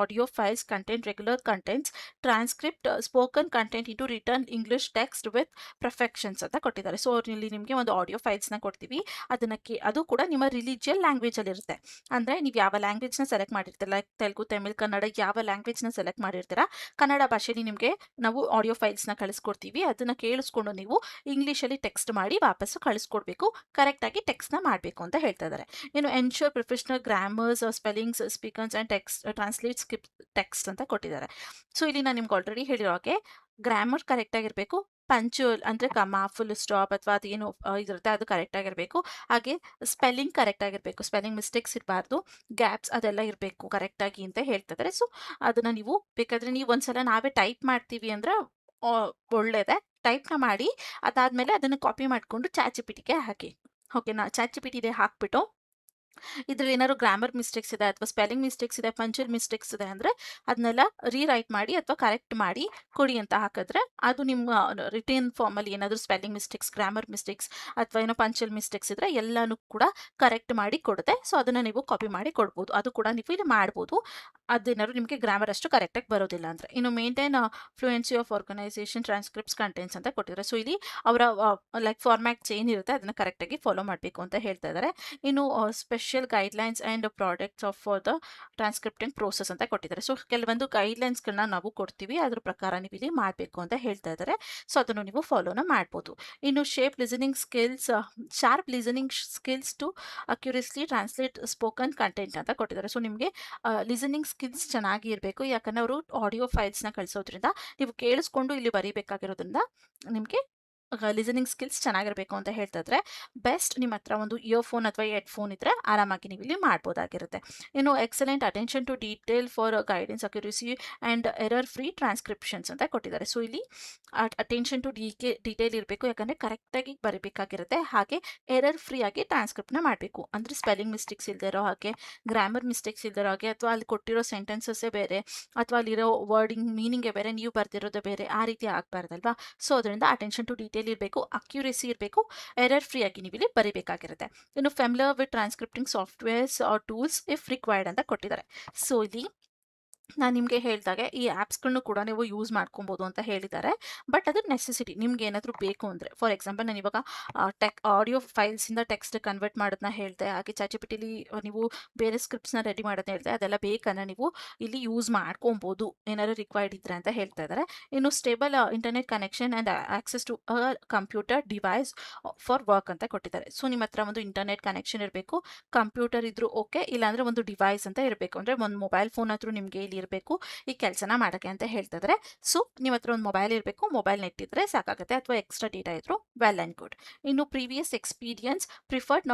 audio files contain regular contents, transcript, spoken content into written English text with perfections ಅಂತ ಕೊಟ್ಟಿದ್ದಾರೆ. ಸೊ ಇಲ್ಲಿ ನಿಮಗೆ ಒಂದು ಆಡಿಯೋ ಫೈಲ್ಸ್ನ ಕೊಡ್ತೀವಿ, ಅದು ಕೂಡ ನಿಮ್ಮ ರಿಲಿಜಿಯಲ್ ಲ್ಯಾಂಗ್ವೇಜಲ್ಲಿ ಇರುತ್ತೆ. ಅಂದರೆ ನೀವು ಯಾವ ಲ್ಯಾಂಗ್ವೇಜ್ನ ಸೆಲೆಕ್ಟ್ ಮಾಡಿರ್ತೀರ, ಲೈಕ್ ತೆಲುಗು, ತಮಿಳ್, ಕನ್ನಡ ಯಾವ ಲ್ಯಾಂಗ್ವೇಜ್ನ ಸೆಲೆಕ್ಟ್ ಮಾಡಿರ್ತೀರಾ ಕನ್ನಡ ಭಾಷೆಯಲ್ಲಿ ನಿಮಗೆ ನಾವು ಆಡಿಯೋ ಫೈಲ್ಸ್ನ ಕಳಿಸ್ಕೊಡ್ತೀವಿ. ಅದನ್ನು ಕೇಳಿಸ್ಕೊಂಡು ನೀವು ಇಂಗ್ಲೀಷಲ್ಲಿ ಟೆಕ್ಸ್ಟ್ ಮಾಡಿ ವಾಪಸ್ಸು ಕಳಿಸ್ಕೊಡ್ಬೇಕು, ಕರೆಕ್ಟಾಗಿ ಟೆಕ್ಸ್ಟ್ನ ಮಾಡಬೇಕು ಅಂತ ಹೇಳ್ತಾ ಇದ್ದಾರೆ. ಇನ್ನು ensure professional grammars, spellings, speakers and translate script text ಅಂತ ಕೊಟ್ಟಿದ್ದಾರೆ. ಸೊ ಇಲ್ಲಿ ನಾನು ನಿಮ್ಗೆ ಆಲ್ರೆಡಿ ಹೇಳಿರೋ ಹಾಗೆ ಗ್ರಾಮರ್ ಕರೆಕ್ಟ್ ಆಗಿರಬೇಕು, ಪಂಚುವಲ್ ಅಂದರೆ ಕಮಾ, ಫುಲ್ ಸ್ಟಾಪ್ ಅಥವಾ ಅದೇನು ಇದಿರುತ್ತೆ ಅದು ಕರೆಕ್ಟ್ ಆಗಿರಬೇಕು. ಹಾಗೆ ಸ್ಪೆಲ್ಲಿಂಗ್ ಕರೆಕ್ಟ್ ಆಗಿರಬೇಕು, ಸ್ಪೆಲ್ಲಿಂಗ್ ಮಿಸ್ಟೇಕ್ಸ್ ಇರಬಾರ್ದು, ಗ್ಯಾಪ್ಸ್ ಅದೆಲ್ಲ ಇರಬೇಕು ಕರೆಕ್ಟಾಗಿ ಅಂತ ಹೇಳ್ತಿದ್ದಾರೆ. ಸೊ ಅದನ್ನು ನೀವು ಬೇಕಾದರೆ ನೀವು ಒಂದ್ಸಲ ನಾವೇ ಟೈಪ್ ಮಾಡ್ತೀವಿ ಅಂದರೆ ಒಳ್ಳೆಯದೇ, ಟೈಪ್ನ ಮಾಡಿ ಅದಾದಮೇಲೆ ಅದನ್ನು ಕಾಪಿ ಮಾಡಿಕೊಂಡು ಚಾಟ್ ಜಿ ಪಿ ಟಿಗೆ ಹಾಕಿ. ಓಕೆನಾ, ಚಾಟ್ ಜಿ ಪಿ ಟಿಗೆ ಹಾಕ್ಬಿಟ್ಟು ಇದರಲ್ಲಿ ಏನಾದ್ರು ಗ್ರಾಮರ್ ಮಿಸ್ಟೇಕ್ಸ್ ಇದೆ ಅಥವಾ ಸ್ಪೆಲ್ಲಿಂಗ್ ಮಿಸ್ಟೇಕ್ಸ್ ಇದೆ, ಪಂಚುವಲ್ ಮಿಸ್ಟೇಕ್ಸ್ ಇದೆ ಅಂದರೆ ಅದನ್ನೆಲ್ಲ ರೀರೈಟ್ ಮಾಡಿ ಅಥವಾ ಕರೆಕ್ಟ್ ಮಾಡಿ ಕೊಡಿ ಅಂತ ಹಾಕಿದ್ರೆ ಅದು ನಿಮ್ಮ ರಿಟರ್ನ್ ಫಾರ್ಮಲ್ಲಿ ಏನಾದರೂ ಸ್ಪೆಲ್ಲಿಂಗ್ ಮಿಸ್ಟೇಕ್ಸ್, ಗ್ರಾಮರ್ ಮಿಸ್ಟೇಕ್ಸ್ ಅಥವಾ ಏನೋ ಪಂಚುವಲ್ ಮಿಸ್ಟೇಕ್ಸ್ ಇದ್ದರೆ ಎಲ್ಲನೂ ಕೂಡ ಕರೆಕ್ಟ್ ಮಾಡಿ ಕೊಡುತ್ತೆ. ಸೊ ಅದನ್ನು ನೀವು ಕಾಪಿ ಮಾಡಿ ಕೊಡ್ಬೋದು, ಅದು ಕೂಡ ನೀವು ಇಲ್ಲಿ ಮಾಡ್ಬೋದು. ಅದೇನಾದ್ರು ನಿಮಗೆ ಗ್ರಾಮರ್ ಅಷ್ಟು ಕರೆಕ್ಟಾಗಿ ಬರೋದಿಲ್ಲ ಅಂದರೆ. ಇನ್ನು maintain fluency of organisation transcripts contents ಅಂತ ಕೊಟ್ಟಿದ್ದಾರೆ. ಸೊ ಇಲ್ಲಿ ಅವರ ಲೈಕ್ ಫಾರ್ಮ್ಯಾಟ್ಸ್ ಏನಿರುತ್ತೆ ಅದನ್ನು ಕರೆಕ್ಟಾಗಿ ಫಾಲೋ ಮಾಡಬೇಕು ಅಂತ ಹೇಳ್ತಾ ಇದ್ದಾರೆ. ಇನ್ನು special guidelines and products of for the transcripting process ಅಂತ ಕೊಟ್ಟಿದ್ದಾರೆ. ಸೊ ಕೆಲವೊಂದು ಗೈಡ್ಲೈನ್ಸ್ಗಳನ್ನ ನಾವು ಕೊಡ್ತೀವಿ, ಅದ್ರ ಪ್ರಕಾರ ನೀವು ಇಲ್ಲಿ ಮಾಡಬೇಕು ಅಂತ ಹೇಳ್ತಾ ಇದ್ದಾರೆ. ಸೊ ಅದನ್ನು ನೀವು ಫಾಲೋನ ಮಾಡ್ಬೋದು. ಇನ್ನು sharp listening skills to accurately translate spoken content ಅಂತ ಕೊಟ್ಟಿದ್ದಾರೆ. ಸೊ ನಿಮಗೆ ಲಿಸನಿಂಗ್ ಸ್ಕಿಲ್ಸ್ ಚೆನ್ನಾಗಿ ಇರಬೇಕು, ಯಾಕಂದರೆ ಅವರು ಆಡಿಯೋ ಫೈಲ್ಸ್ನ ಕಳಿಸೋದ್ರಿಂದ ನೀವು ಕೇಳಿಸ್ಕೊಂಡು ಇಲ್ಲಿ ಬರೀಬೇಕಾಗಿರೋದ್ರಿಂದ ನಿಮಗೆ ಲಿಸನಿಂಗ್ ಸ್ಕಿಲ್ಸ್ ಚೆನ್ನಾಗಿರಬೇಕು ಅಂತ ಹೇಳ್ತಾ ಇದ್ರೆ ಬೆಸ್ಟ್ ನಿಮ್ಮ ಹತ್ರ ಒಂದು ಇಯರ್ಫೋನ್ ಅಥವಾ ಹೆಡ್ಫೋನ್ ಇದ್ದರೆ ಆರಾಮಾಗಿ ನೀವು ಇಲ್ಲಿ ಮಾಡ್ಬೋದಾಗಿರುತ್ತೆ. ಇನ್ನು excellent attention to detail for guidance, accuracy and error free transcriptions ಅಂತ ಕೊಟ್ಟಿದ್ದಾರೆ. ಸೊ ಇಲ್ಲಿ ಅಟೆನ್ಷನ್ ಟು ಡೀಟೇಲ್ ಇರಬೇಕು, ಯಾಕಂದರೆ ಕರೆಕ್ಟಾಗಿ ಬರೀಬೇಕಾಗಿರುತ್ತೆ. ಹಾಗೆ ಎರರ್ ಫ್ರೀ ಆಗಿ ಟ್ರಾನ್ಸ್ಕ್ರಿಪ್ಟ್ನ ಮಾಡಬೇಕು, ಅಂದರೆ ಸ್ಪೆಲ್ಲಿಂಗ್ ಮಿಸ್ಟೇಕ್ಸ್ ಇಲ್ದಿರೋ ಹಾಗೆ, ಗ್ರಾಮರ್ ಮಿಸ್ಟೇಕ್ಸ್ ಇಲ್ದಿರೋ ಹಾಗೆ, ಅಥವಾ ಅಲ್ಲಿ ಕೊಟ್ಟಿರೋ ಸೆಂಟೆನ್ಸಸ್ಸೇ ಬೇರೆ ಅಥವಾ ಅಲ್ಲಿರೋ ವರ್ಡಿಂಗ್ ಮೀನಿಂಗೇ ಬೇರೆ, ನೀವು ಬರ್ದಿರೋದೇ ಬೇರೆ, ಆ ರೀತಿ ಆಗಬಾರ್ದಲ್ವಾ. ಸೊ ಅದರಿಂದ ಅಟೆನ್ಷನ್ ಟು ಡೀಟೇಲ್ ಡೀಟೇಲ್ ಇರಬೇಕು, ಅಕ್ಯುರೇಸಿ ಇರಬೇಕು, ಎರರ್ ಫ್ರೀ ಆಗಿ ನೀವು ಇಲ್ಲಿ ಬರೀಬೇಕಾಗಿರುತ್ತೆ. ಇನ್ನು familiar with transcripting softwares or tools if required ಅಂತ ಕೊಟ್ಟಿದ್ದಾರೆ. ಸೊ ಇಲ್ಲಿ ನಾನು ನಿಮಗೆ ಹೇಳಿದಾಗೆ ಈ ಆ್ಯಪ್ಸ್ಗಳನ್ನೂ ಕೂಡ ನೀವು ಯೂಸ್ ಮಾಡ್ಕೊಬೋದು ಅಂತ ಹೇಳಿದ್ದಾರೆ. ಬಟ್ ಅದು ನೆಸೆಸಿಟಿ, ನಿಮ್ಗೆ ಏನಾದರೂ ಬೇಕು ಅಂದರೆ. ಫಾರ್ ಎಕ್ಸಾಂಪಲ್ ನಾನು ಇವಾಗ ಆಡಿಯೋ ಫೈಲ್ಸಿಂದ ಟೆಕ್ಸ್ಟ್ ಕನ್ವರ್ಟ್ ಮಾಡೋದನ್ನ ಹೇಳಿದೆ, ಹಾಗೆ ಚಾಟ್‌ಜಿಪಿಟಿಲಿ ನೀವು ಬೇರೆ ಸ್ಕ್ರಿಪ್ಟ್ಸ್ನ ರೆಡಿ ಮಾಡೋದನ್ನ ಹೇಳಿದೆ. ಅದೆಲ್ಲ ಬೇಕಂದ್ರೆ ನೀವು ಇಲ್ಲಿ ಯೂಸ್ ಮಾಡ್ಕೊಬೋದು ಏನಾದ್ರು ರಿಕ್ವೈರ್ಡ್ ಇದ್ರೆ ಅಂತ ಹೇಳ್ತಾ ಇದ್ದಾರೆ. ಇನ್ನು stable internet connection and access to a computer device for work ಅಂತ ಕೊಟ್ಟಿದ್ದಾರೆ. ಸೊ ನಿಮ್ಮ ಹತ್ರ ಒಂದು ಇಂಟರ್ನೆಟ್ ಕನೆಕ್ಷನ್ ಇರಬೇಕು, ಕಂಪ್ಯೂಟರ್ ಇದ್ರೂ ಓಕೆ, ಇಲ್ಲಾಂದರೆ ಒಂದು ಡಿವೈಸ್ ಅಂತ ಇರಬೇಕು. ಅಂದರೆ ಒಂದು ಮೊಬೈಲ್ ಫೋನ್ ಆದರೂ ನಿಮಗೆ ಇಲ್ಲಿ ಇರಬೇಕು ಈ ಕೆಲಸನ ಮಾಡೋಕ್ಕೆ ಅಂತ ಹೇಳ್ತಾ ಇದ್ದಾರೆ. ಸೊ ನಿಮ್ಮ ಹತ್ರ ಒಂದು ಮೊಬೈಲ್ ಇರಬೇಕು, ಮೊಬೈಲ್ ನೆಟ್ ಇದ್ದರೆ ಸಾಕಾಗುತ್ತೆ, ಅಥವಾ ಎಕ್ಸ್ಟ್ರಾ ಡೇಟಾ ಇದ್ರೂ ವೆಲ್ ಆ್ಯಂಡ್ ಗುಡ್. ಇನ್ನು previous experience preferred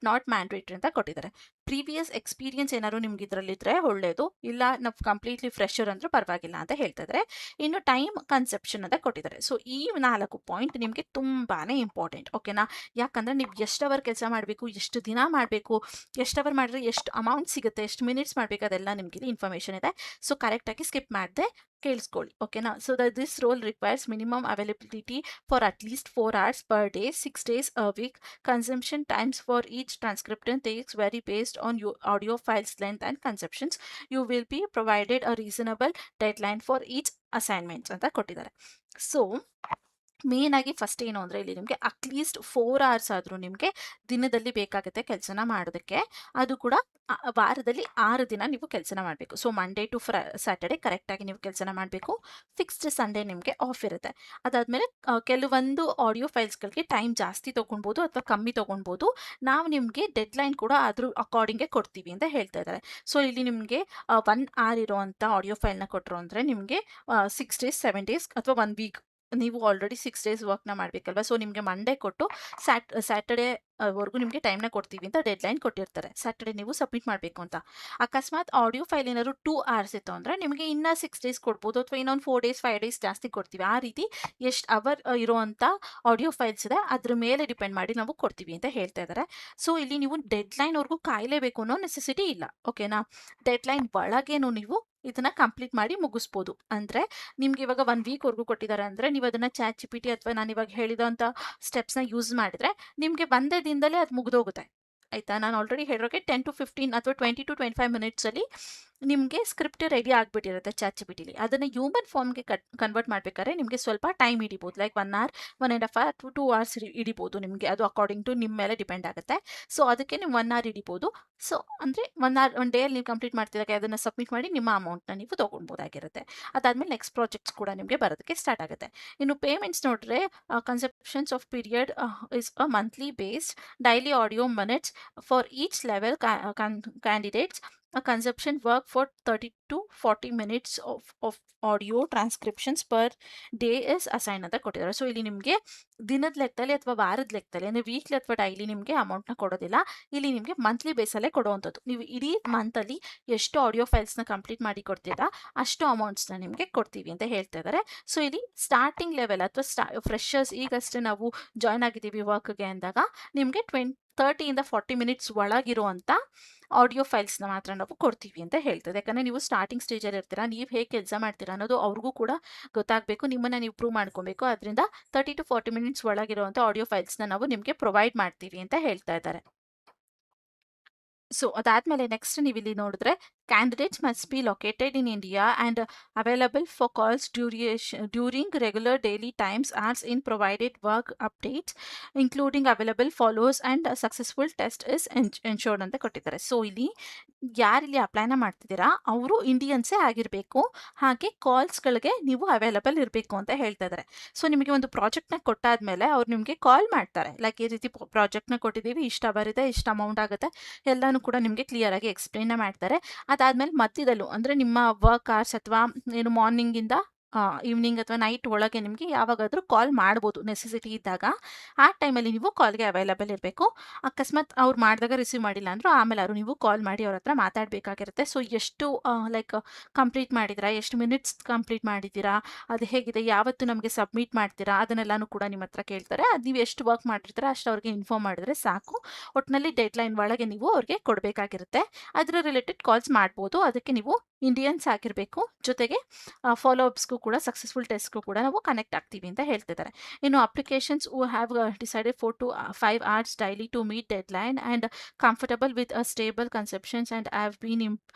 not mandatory ಅಂತ ಕೊಟ್ಟಿದ್ದಾರೆ. ಪ್ರೀವಿಯಸ್ ಎಕ್ಸ್ಪೀರಿಯನ್ಸ್ ಏನಾದ್ರು ನಿಮ್ಗೆ ಇದರಲ್ಲಿದ್ದರೆ ಒಳ್ಳೆಯದು, ಇಲ್ಲ ನಾವು ಕಂಪ್ಲೀಟ್ಲಿ ಫ್ರೆಶರ್ ಅಂದರೂ ಪರವಾಗಿಲ್ಲ ಅಂತ ಹೇಳ್ತಾ ಇದ್ದಾರೆ. ಇನ್ನು ಟೈಮ್ ಕನ್ಸೆಪ್ಷನ್ ಅಂತ ಕೊಟ್ಟಿದ್ದಾರೆ. ಸೊ ಈ 4 ಪಾಯಿಂಟ್ ನಿಮಗೆ ತುಂಬಾ ಇಂಪಾರ್ಟೆಂಟ್, ಓಕೆನಾ? ಯಾಕಂದರೆ ನೀವು ಎಷ್ಟು ಅವರ್ ಕೆಲಸ ಮಾಡಬೇಕು, ಎಷ್ಟು ದಿನ ಮಾಡಬೇಕು, ಎಷ್ಟು ಅವರ್ ಮಾಡಿದ್ರೆ ಎಷ್ಟು ಅಮೌಂಟ್ ಸಿಗುತ್ತೆ, ಎಷ್ಟು ಮಿನಿಟ್ಸ್ ಮಾಡಬೇಕು, ಅದೆಲ್ಲ ನಿಮಗೆ ಇನ್ಫಾರ್ಮೇಷನ್ ಇದೆ. ಸೊ ಕರೆಕ್ಟಾಗಿ ಸ್ಕಿಪ್ ಮಾಡದೆ ಕೇಳಿಸ್ಕೊಳ್ಳಿ, ಓಕೆನಾ? So this roll requires minimum availability for at least 4 hours per day, 6 days a week. Consumption times for each transcription takes vary based on your audio files length and consumptions. You will be provided a reasonable deadline for each assignments ಅಂತ ಕೊಟ್ಟಿದ್ದಾರೆ. So main ಆಗಿ first ಏನು ಅಂದರೆ ಇಲ್ಲಿ ನಿಮಗೆ at least 4 hours ಆದರೂ ನಿಮಗೆ ದಿನದಲ್ಲಿ ಬೇಕಾಗುತ್ತೆ ಕೆಲಸನ ಮಾಡೋದಕ್ಕೆ. ಅದು ಕೂಡ ವಾರದಲ್ಲಿ 6 ದಿನ ನೀವು ಕೆಲಸನ ಮಾಡಬೇಕು. ಸೊ ಮಂಡೇ ಟು ಸ್ಯಾಟರ್ಡೆ ಕರೆಕ್ಟಾಗಿ ನೀವು ಕೆಲಸನ ಮಾಡಬೇಕು. ಫಿಕ್ಸ್ಡ್ ಸಂಡೇ ನಿಮಗೆ ಆಫ್ ಇರುತ್ತೆ. ಅದಾದಮೇಲೆ ಕೆಲವೊಂದು ಆಡಿಯೋ ಫೈಲ್ಸ್ಗಳಿಗೆ ಟೈಮ್ ಜಾಸ್ತಿ ತೊಗೊಳ್ಬೋದು ಅಥವಾ ಕಮ್ಮಿ ತೊಗೊಳ್ಬೋದು. ನಾವು ನಿಮಗೆ ಡೆಡ್ಲೈನ್ ಕೂಡ ಅದ್ರ ಅಕಾರ್ಡಿಂಗೇ ಕೊಡ್ತೀವಿ ಅಂತ ಹೇಳ್ತಾ ಇದ್ದಾರೆ. ಸೊ ಇಲ್ಲಿ ನಿಮಗೆ 1 hour ಇರೋವಂಥ ಆಡಿಯೋ ಫೈಲ್ನ ಕೊಟ್ಟರು ಅಂದರೆ ನಿಮಗೆ 6 days 7 days ಅಥವಾ 1 week ನೀವು ಆಲ್ರೆಡಿ 6 days ವರ್ಕ್ನ ಮಾಡಬೇಕಲ್ವ. ಸೊ ನಿಮಗೆ ಮಂಡೇ ಕೊಟ್ಟು ಸ್ಯಾಟರ್ಡೇ ವರ್ಗೂ ನಿಮಗೆ ಟೈಮ್ನ ಕೊಡ್ತೀವಿ ಅಂತ ಡೆಡ್ಲೈನ್ ಕೊಟ್ಟಿರ್ತಾರೆ. ಸ್ಯಾಟರ್ಡೇ ನೀವು ಸಬ್ಮಿಟ್ ಮಾಡಬೇಕು ಅಂತ. ಅಕಸ್ಮಾತ್ ಆಡಿಯೋ ಫೈಲ್ ಏನಾದ್ರು 2 hours ಇತ್ತು ಅಂದರೆ ನಿಮಗೆ ಇನ್ನೂ 6 days ಕೊಡ್ಬೋದು, ಅಥವಾ ಇನ್ನೊಂದು 4 days 5 days ಜಾಸ್ತಿ ಕೊಡ್ತೀವಿ. ಆ ರೀತಿ ಎಷ್ಟು ಅವರ್ ಇರೋವಂಥ ಆಡಿಯೋ ಫೈಲ್ಸ್ ಇದೆ ಅದ್ರ ಮೇಲೆ ಡಿಪೆಂಡ್ ಮಾಡಿ ನಾವು ಕೊಡ್ತೀವಿ ಅಂತ ಹೇಳ್ತಾ ಇದ್ದಾರೆ. ಸೊ ಇಲ್ಲಿ ನೀವು ಡೆಡ್ಲೈನ್ವರೆಗೂ ಕಾಯಲೇಬೇಕು ಅನ್ನೋ ನೆಸೆಸಿಟಿ ಇಲ್ಲ, ಓಕೆನಾ? ಡೆಡ್ಲೈನ್ ಒಳಗೇನು ನೀವು ಇದನ್ನ ಕಂಪ್ಲೀಟ್ ಮಾಡಿ ಮುಗಿಸ್ಬೋದು. ಅಂದರೆ ನಿಮ್ಗೆ ಇವಾಗ 1 weekವರೆಗೂ ಕೊಟ್ಟಿದ್ದಾರೆ ಅಂದರೆ ನೀವು ಅದನ್ನು ChatGPT ಅಥವಾ ನಾನು ಇವಾಗ ಹೇಳಿದಂಥ ಸ್ಟೆಪ್ಸ್ನ ಯೂಸ್ ಮಾಡಿದರೆ ನಿಮಗೆ ಒಂದೇ ದಿನದಲ್ಲೇ ಅದು ಮುಗಿದೋಗುತ್ತೆ, ಆಯಿತಾ? ನಾನು ಆಲ್ರೆಡಿ ಹೇಳಿರೋಕೆ 10 to 15 ಅಥವಾ 20 to 25 minutesಲ್ಲಿ ನಿಮಗೆ ಸ್ಕ್ರಿಪ್ಟ್ ರೆಡಿ ಆಗಿಬಿಟ್ಟಿರುತ್ತೆ ChatGPTಲಿ. ಅದನ್ನು ಹ್ಯೂಮನ್ ಫಾರ್ಮ್ಗೆ ಕನ್ವರ್ಟ್ ಮಾಡಬೇಕಾದ್ರೆ ನಿಮಗೆ ಸ್ವಲ್ಪ ಟೈಮ್ ಹಿಡಿಬೋದು, like 1 hour 1.5 hour to 2 hours ಹಿಡಿಬೋದು ನಿಮಗೆ. ಅದು ಅಕಾರ್ಡಿಂಗ್ ಟು ನಿಮ್ಮ ಮೇಲೆ ಡಿಪೆಂಡ್ ಆಗುತ್ತೆ. ಸೊ ಅದಕ್ಕೆ ನೀವು 1 hour ಹಿಡಿಬೋದು. ಸೊ ಅಂದರೆ 1 hour 1 ಡೇಯಲ್ಲಿ ನೀವು ಕಂಪ್ಲೀಟ್ ಮಾಡ್ತಿದ್ದಾಗೆ ಅದನ್ನು ಸಬ್ಮಿಟ್ ಮಾಡಿ ನಿಮ್ಮ ಅಮೌಂಟ್ನ ನೀವು ತೊಗೊಳ್ಬೋದಾಗಿರುತ್ತೆ. ಅದಾದಮೇಲೆ ನೆಕ್ಸ್ಟ್ ಪ್ರಾಜೆಕ್ಟ್ಸ್ ಕೂಡ ನಿಮಗೆ ಬರೋದಕ್ಕೆ ಸ್ಟಾರ್ಟ್ ಆಗುತ್ತೆ. ಇನ್ನು ಪೇಮೆಂಟ್ಸ್ ನೋಡಿದ್ರೆ consumptions of period is a monthly based daily audio minutes for each level candidates. A consumption work for 30 to 40 minutes of audio transcriptions per day is assigned ಅಂತ ಕೊಟ್ಟಿದ್ದಾರೆ. So ಇಲ್ಲಿ ನಿಮಗೆ ದಿನದ ಲೆಕ್ಕದಲ್ಲಿ ಅಥವಾ ವಾರದ ಲೆಕ್ಕದಲ್ಲಿ ಅಂದರೆ ವೀಕ್ಲಿ ಅಥವಾ ಡೈಲಿ ನಿಮಗೆ ಅಮೌಂಟ್ನ ಕೊಡೋದಿಲ್ಲ. ಇಲ್ಲಿ ನಿಮಗೆ ಮಂತ್ಲಿ ಬೇಸಲ್ಲೇ ಕೊಡುವಂಥದ್ದು. ನೀವು ಇಡೀ ಮಂತಲ್ಲಿ ಎಷ್ಟು ಆಡಿಯೋ ಫೈಲ್ಸ್ನ ಕಂಪ್ಲೀಟ್ ಮಾಡಿ ಕೊಡ್ತೀರಾ ಅಷ್ಟು ಅಮೌಂಟ್ಸ್ನ ನಿಮಗೆ ಕೊಡ್ತೀವಿ ಅಂತ ಹೇಳ್ತಾ ಇದ್ದಾರೆ. ಸೊ ಇಲ್ಲಿ ಸ್ಟಾರ್ಟಿಂಗ್ ಲೆವೆಲ್ ಅಥವಾ ಫ್ರೆಶರ್ಸ್ ಈಗಷ್ಟೇ ನಾವು ಜಾಯ್ನ್ ಆಗಿದ್ದೀವಿ ವರ್ಕ್ಗೆ ಅಂದಾಗ ನಿಮಗೆ 30 ಇಂದ 40 minutes ಒಳಗಿರುವಂಥ ಆಡಿಯೋ ಫೈಲ್ಸ್ನ ಮಾತ್ರ ನಾವು ಕೊಡ್ತೀವಿ ಅಂತ ಹೇಳ್ತದೆ. ಯಾಕಂದರೆ ನೀವು ಸ್ಟಾರ್ಟಿಂಗ್ ಸ್ಟೇಜಲ್ಲಿ ಇರ್ತೀರಾ, ನೀವು ಹೇಗೆ ಕೆಲಸ ಮಾಡ್ತೀರಾ ಅನ್ನೋದು ಅವ್ರಿಗೂ ಕೂಡ ಗೊತ್ತಾಗಬೇಕು, ನಿಮ್ಮನ್ನು ನೀವು ಪ್ರೂವ್ ಮಾಡ್ಕೊಬೇಕು. ಅದರಿಂದ 30 to 40 minutes ಒಳಗಿರುವಂಥ ಆಡಿಯೋ ಫೈಲ್ಸ್ನ ನಾವು ನಿಮಗೆ ಪ್ರೊವೈಡ್ ಮಾಡ್ತೀವಿ ಅಂತ ಹೇಳ್ತಾ ಇದ್ದಾರೆ. ಸೊ ಅದಾದಮೇಲೆ ನೆಕ್ಸ್ಟ್ ನೀವು ಇಲ್ಲಿ ನೋಡಿದ್ರೆ candidates must be located in India and available for calls during regular daily times hours in provided work updates including available follows and successful test is ensured ಅಂತ ಕೊಟ್ಟಿದ್ದಾರೆ. ಸೊ ಇಲ್ಲಿ ಯಾರಿಲ್ಲಿ ಅಪ್ಲೈನ ಮಾಡ್ತಿದ್ದೀರಾ ಅವರು ಇಂಡಿಯನ್ಸೇ ಆಗಿರಬೇಕು, ಹಾಗೆ ಕಾಲ್ಸ್ಗಳಿಗೆ ನೀವು ಅವೈಲಬಲ್ ಇರಬೇಕು ಅಂತ ಹೇಳ್ತಾ ಇದ್ದಾರೆ. ಸೊ ನಿಮಗೆ ಒಂದು ಪ್ರಾಜೆಕ್ಟ್ನ ಕೊಟ್ಟಾದ್ಮೇಲೆ ಅವ್ರು ನಿಮಗೆ ಕಾಲ್ ಮಾಡ್ತಾರೆ, ಲೈಕ್ ಈ ರೀತಿ ಪ್ರಾಜೆಕ್ಟ್ನ ಕೊಟ್ಟಿದ್ದೀವಿ, ಇಷ್ಟು ಬರುತ್ತೆ, ಇಷ್ಟು ಅಮೌಂಟ್ ಆಗುತ್ತೆ, ಎಲ್ಲನೂ ಕೂಡ ನಿಮಗೆ ಕ್ಲಿಯರಾಗಿ ಎಕ್ಸ್ಪ್ಲೇನ್ನ ಮಾಡ್ತಾರೆ. ಅದಾದಮೇಲೆ ಮಧ್ಯದಲ್ಲೂ ಅಂದರೆ ನಿಮ್ಮ ವರ್ಕ್ ಅವರ್ಸ್ ಅಥವಾ ಏನು ಮಾರ್ನಿಂಗಿಂದ ಈವ್ನಿಂಗ್ ಅಥವಾ ನೈಟ್ ಒಳಗೆ ನಿಮಗೆ ಯಾವಾಗಾದರೂ ಕಾಲ್ ಮಾಡ್ಬೋದು ನೆಸೆಸಿಟಿ ಇದ್ದಾಗ. ಆ ಟೈಮಲ್ಲಿ ನೀವು ಕಾಲ್ಗೆ ಅವೈಲಬಲ್ ಇರಬೇಕು. ಅಕಸ್ಮಾತ್ ಅವ್ರು ಮಾಡಿದಾಗ ರಿಸೀವ್ ಮಾಡಿಲ್ಲ ಅಂದರೂ ಆಮೇಲೆ ಅವರು ನೀವು ಕಾಲ್ ಮಾಡಿ ಅವ್ರ ಹತ್ರ ಮಾತಾಡಬೇಕಾಗಿರುತ್ತೆ. ಸೊ ಎಷ್ಟು ಲೈಕ್ ಕಂಪ್ಲೀಟ್ ಮಾಡಿದ್ದೀರಾ, ಎಷ್ಟು ಮಿನಿಟ್ಸ್ ಕಂಪ್ಲೀಟ್ ಮಾಡಿದ್ದೀರಾ, ಅದು ಹೇಗಿದೆ, ಯಾವತ್ತು ನಮಗೆ ಸಬ್ಮಿಟ್ ಮಾಡ್ತೀರಾ, ಅದನ್ನೆಲ್ಲನೂ ಕೂಡ ನಿಮ್ಮ ಹತ್ರ ಕೇಳ್ತಾರೆ. ಅದು ನೀವು ಎಷ್ಟು ವರ್ಕ್ ಮಾಡಿರ್ತೀರಾ ಅಷ್ಟು ಅವ್ರಿಗೆ ಇನ್ಫಾರ್ಮ್ ಮಾಡಿದ್ರೆ ಸಾಕು. ಒಟ್ಟಿನಲ್ಲಿ ಡೆಡ್ಲೈನ್ ಒಳಗೆ ನೀವು ಅವ್ರಿಗೆ ಕೊಡಬೇಕಾಗಿರುತ್ತೆ. ಅದರ ರಿಲೇಟೆಡ್ ಕಾಲ್ಸ್ ಮಾಡ್ಬೋದು. ಅದಕ್ಕೆ ನೀವು ಇಂಡಿಯನ್ಸ್ ಆಗಿರಬೇಕು, ಜೊತೆಗೆ ಫಾಲೋ ಅಪ್ಸ್ಗೂ ಕೂಡ ಸಕ್ಸಸ್ಫುಲ್ ಟೆಸ್ಟ್ಗೂ ಕೂಡ ನಾವು ಕನೆಕ್ಟ್ ಆಗ್ತೀವಿ ಅಂತ ಹೇಳ್ತಿದ್ದಾರೆ. ಇನ್ನು applications who have decided 4 to 5 hours daily to meet deadline and comfortable with a stable conceptions and have been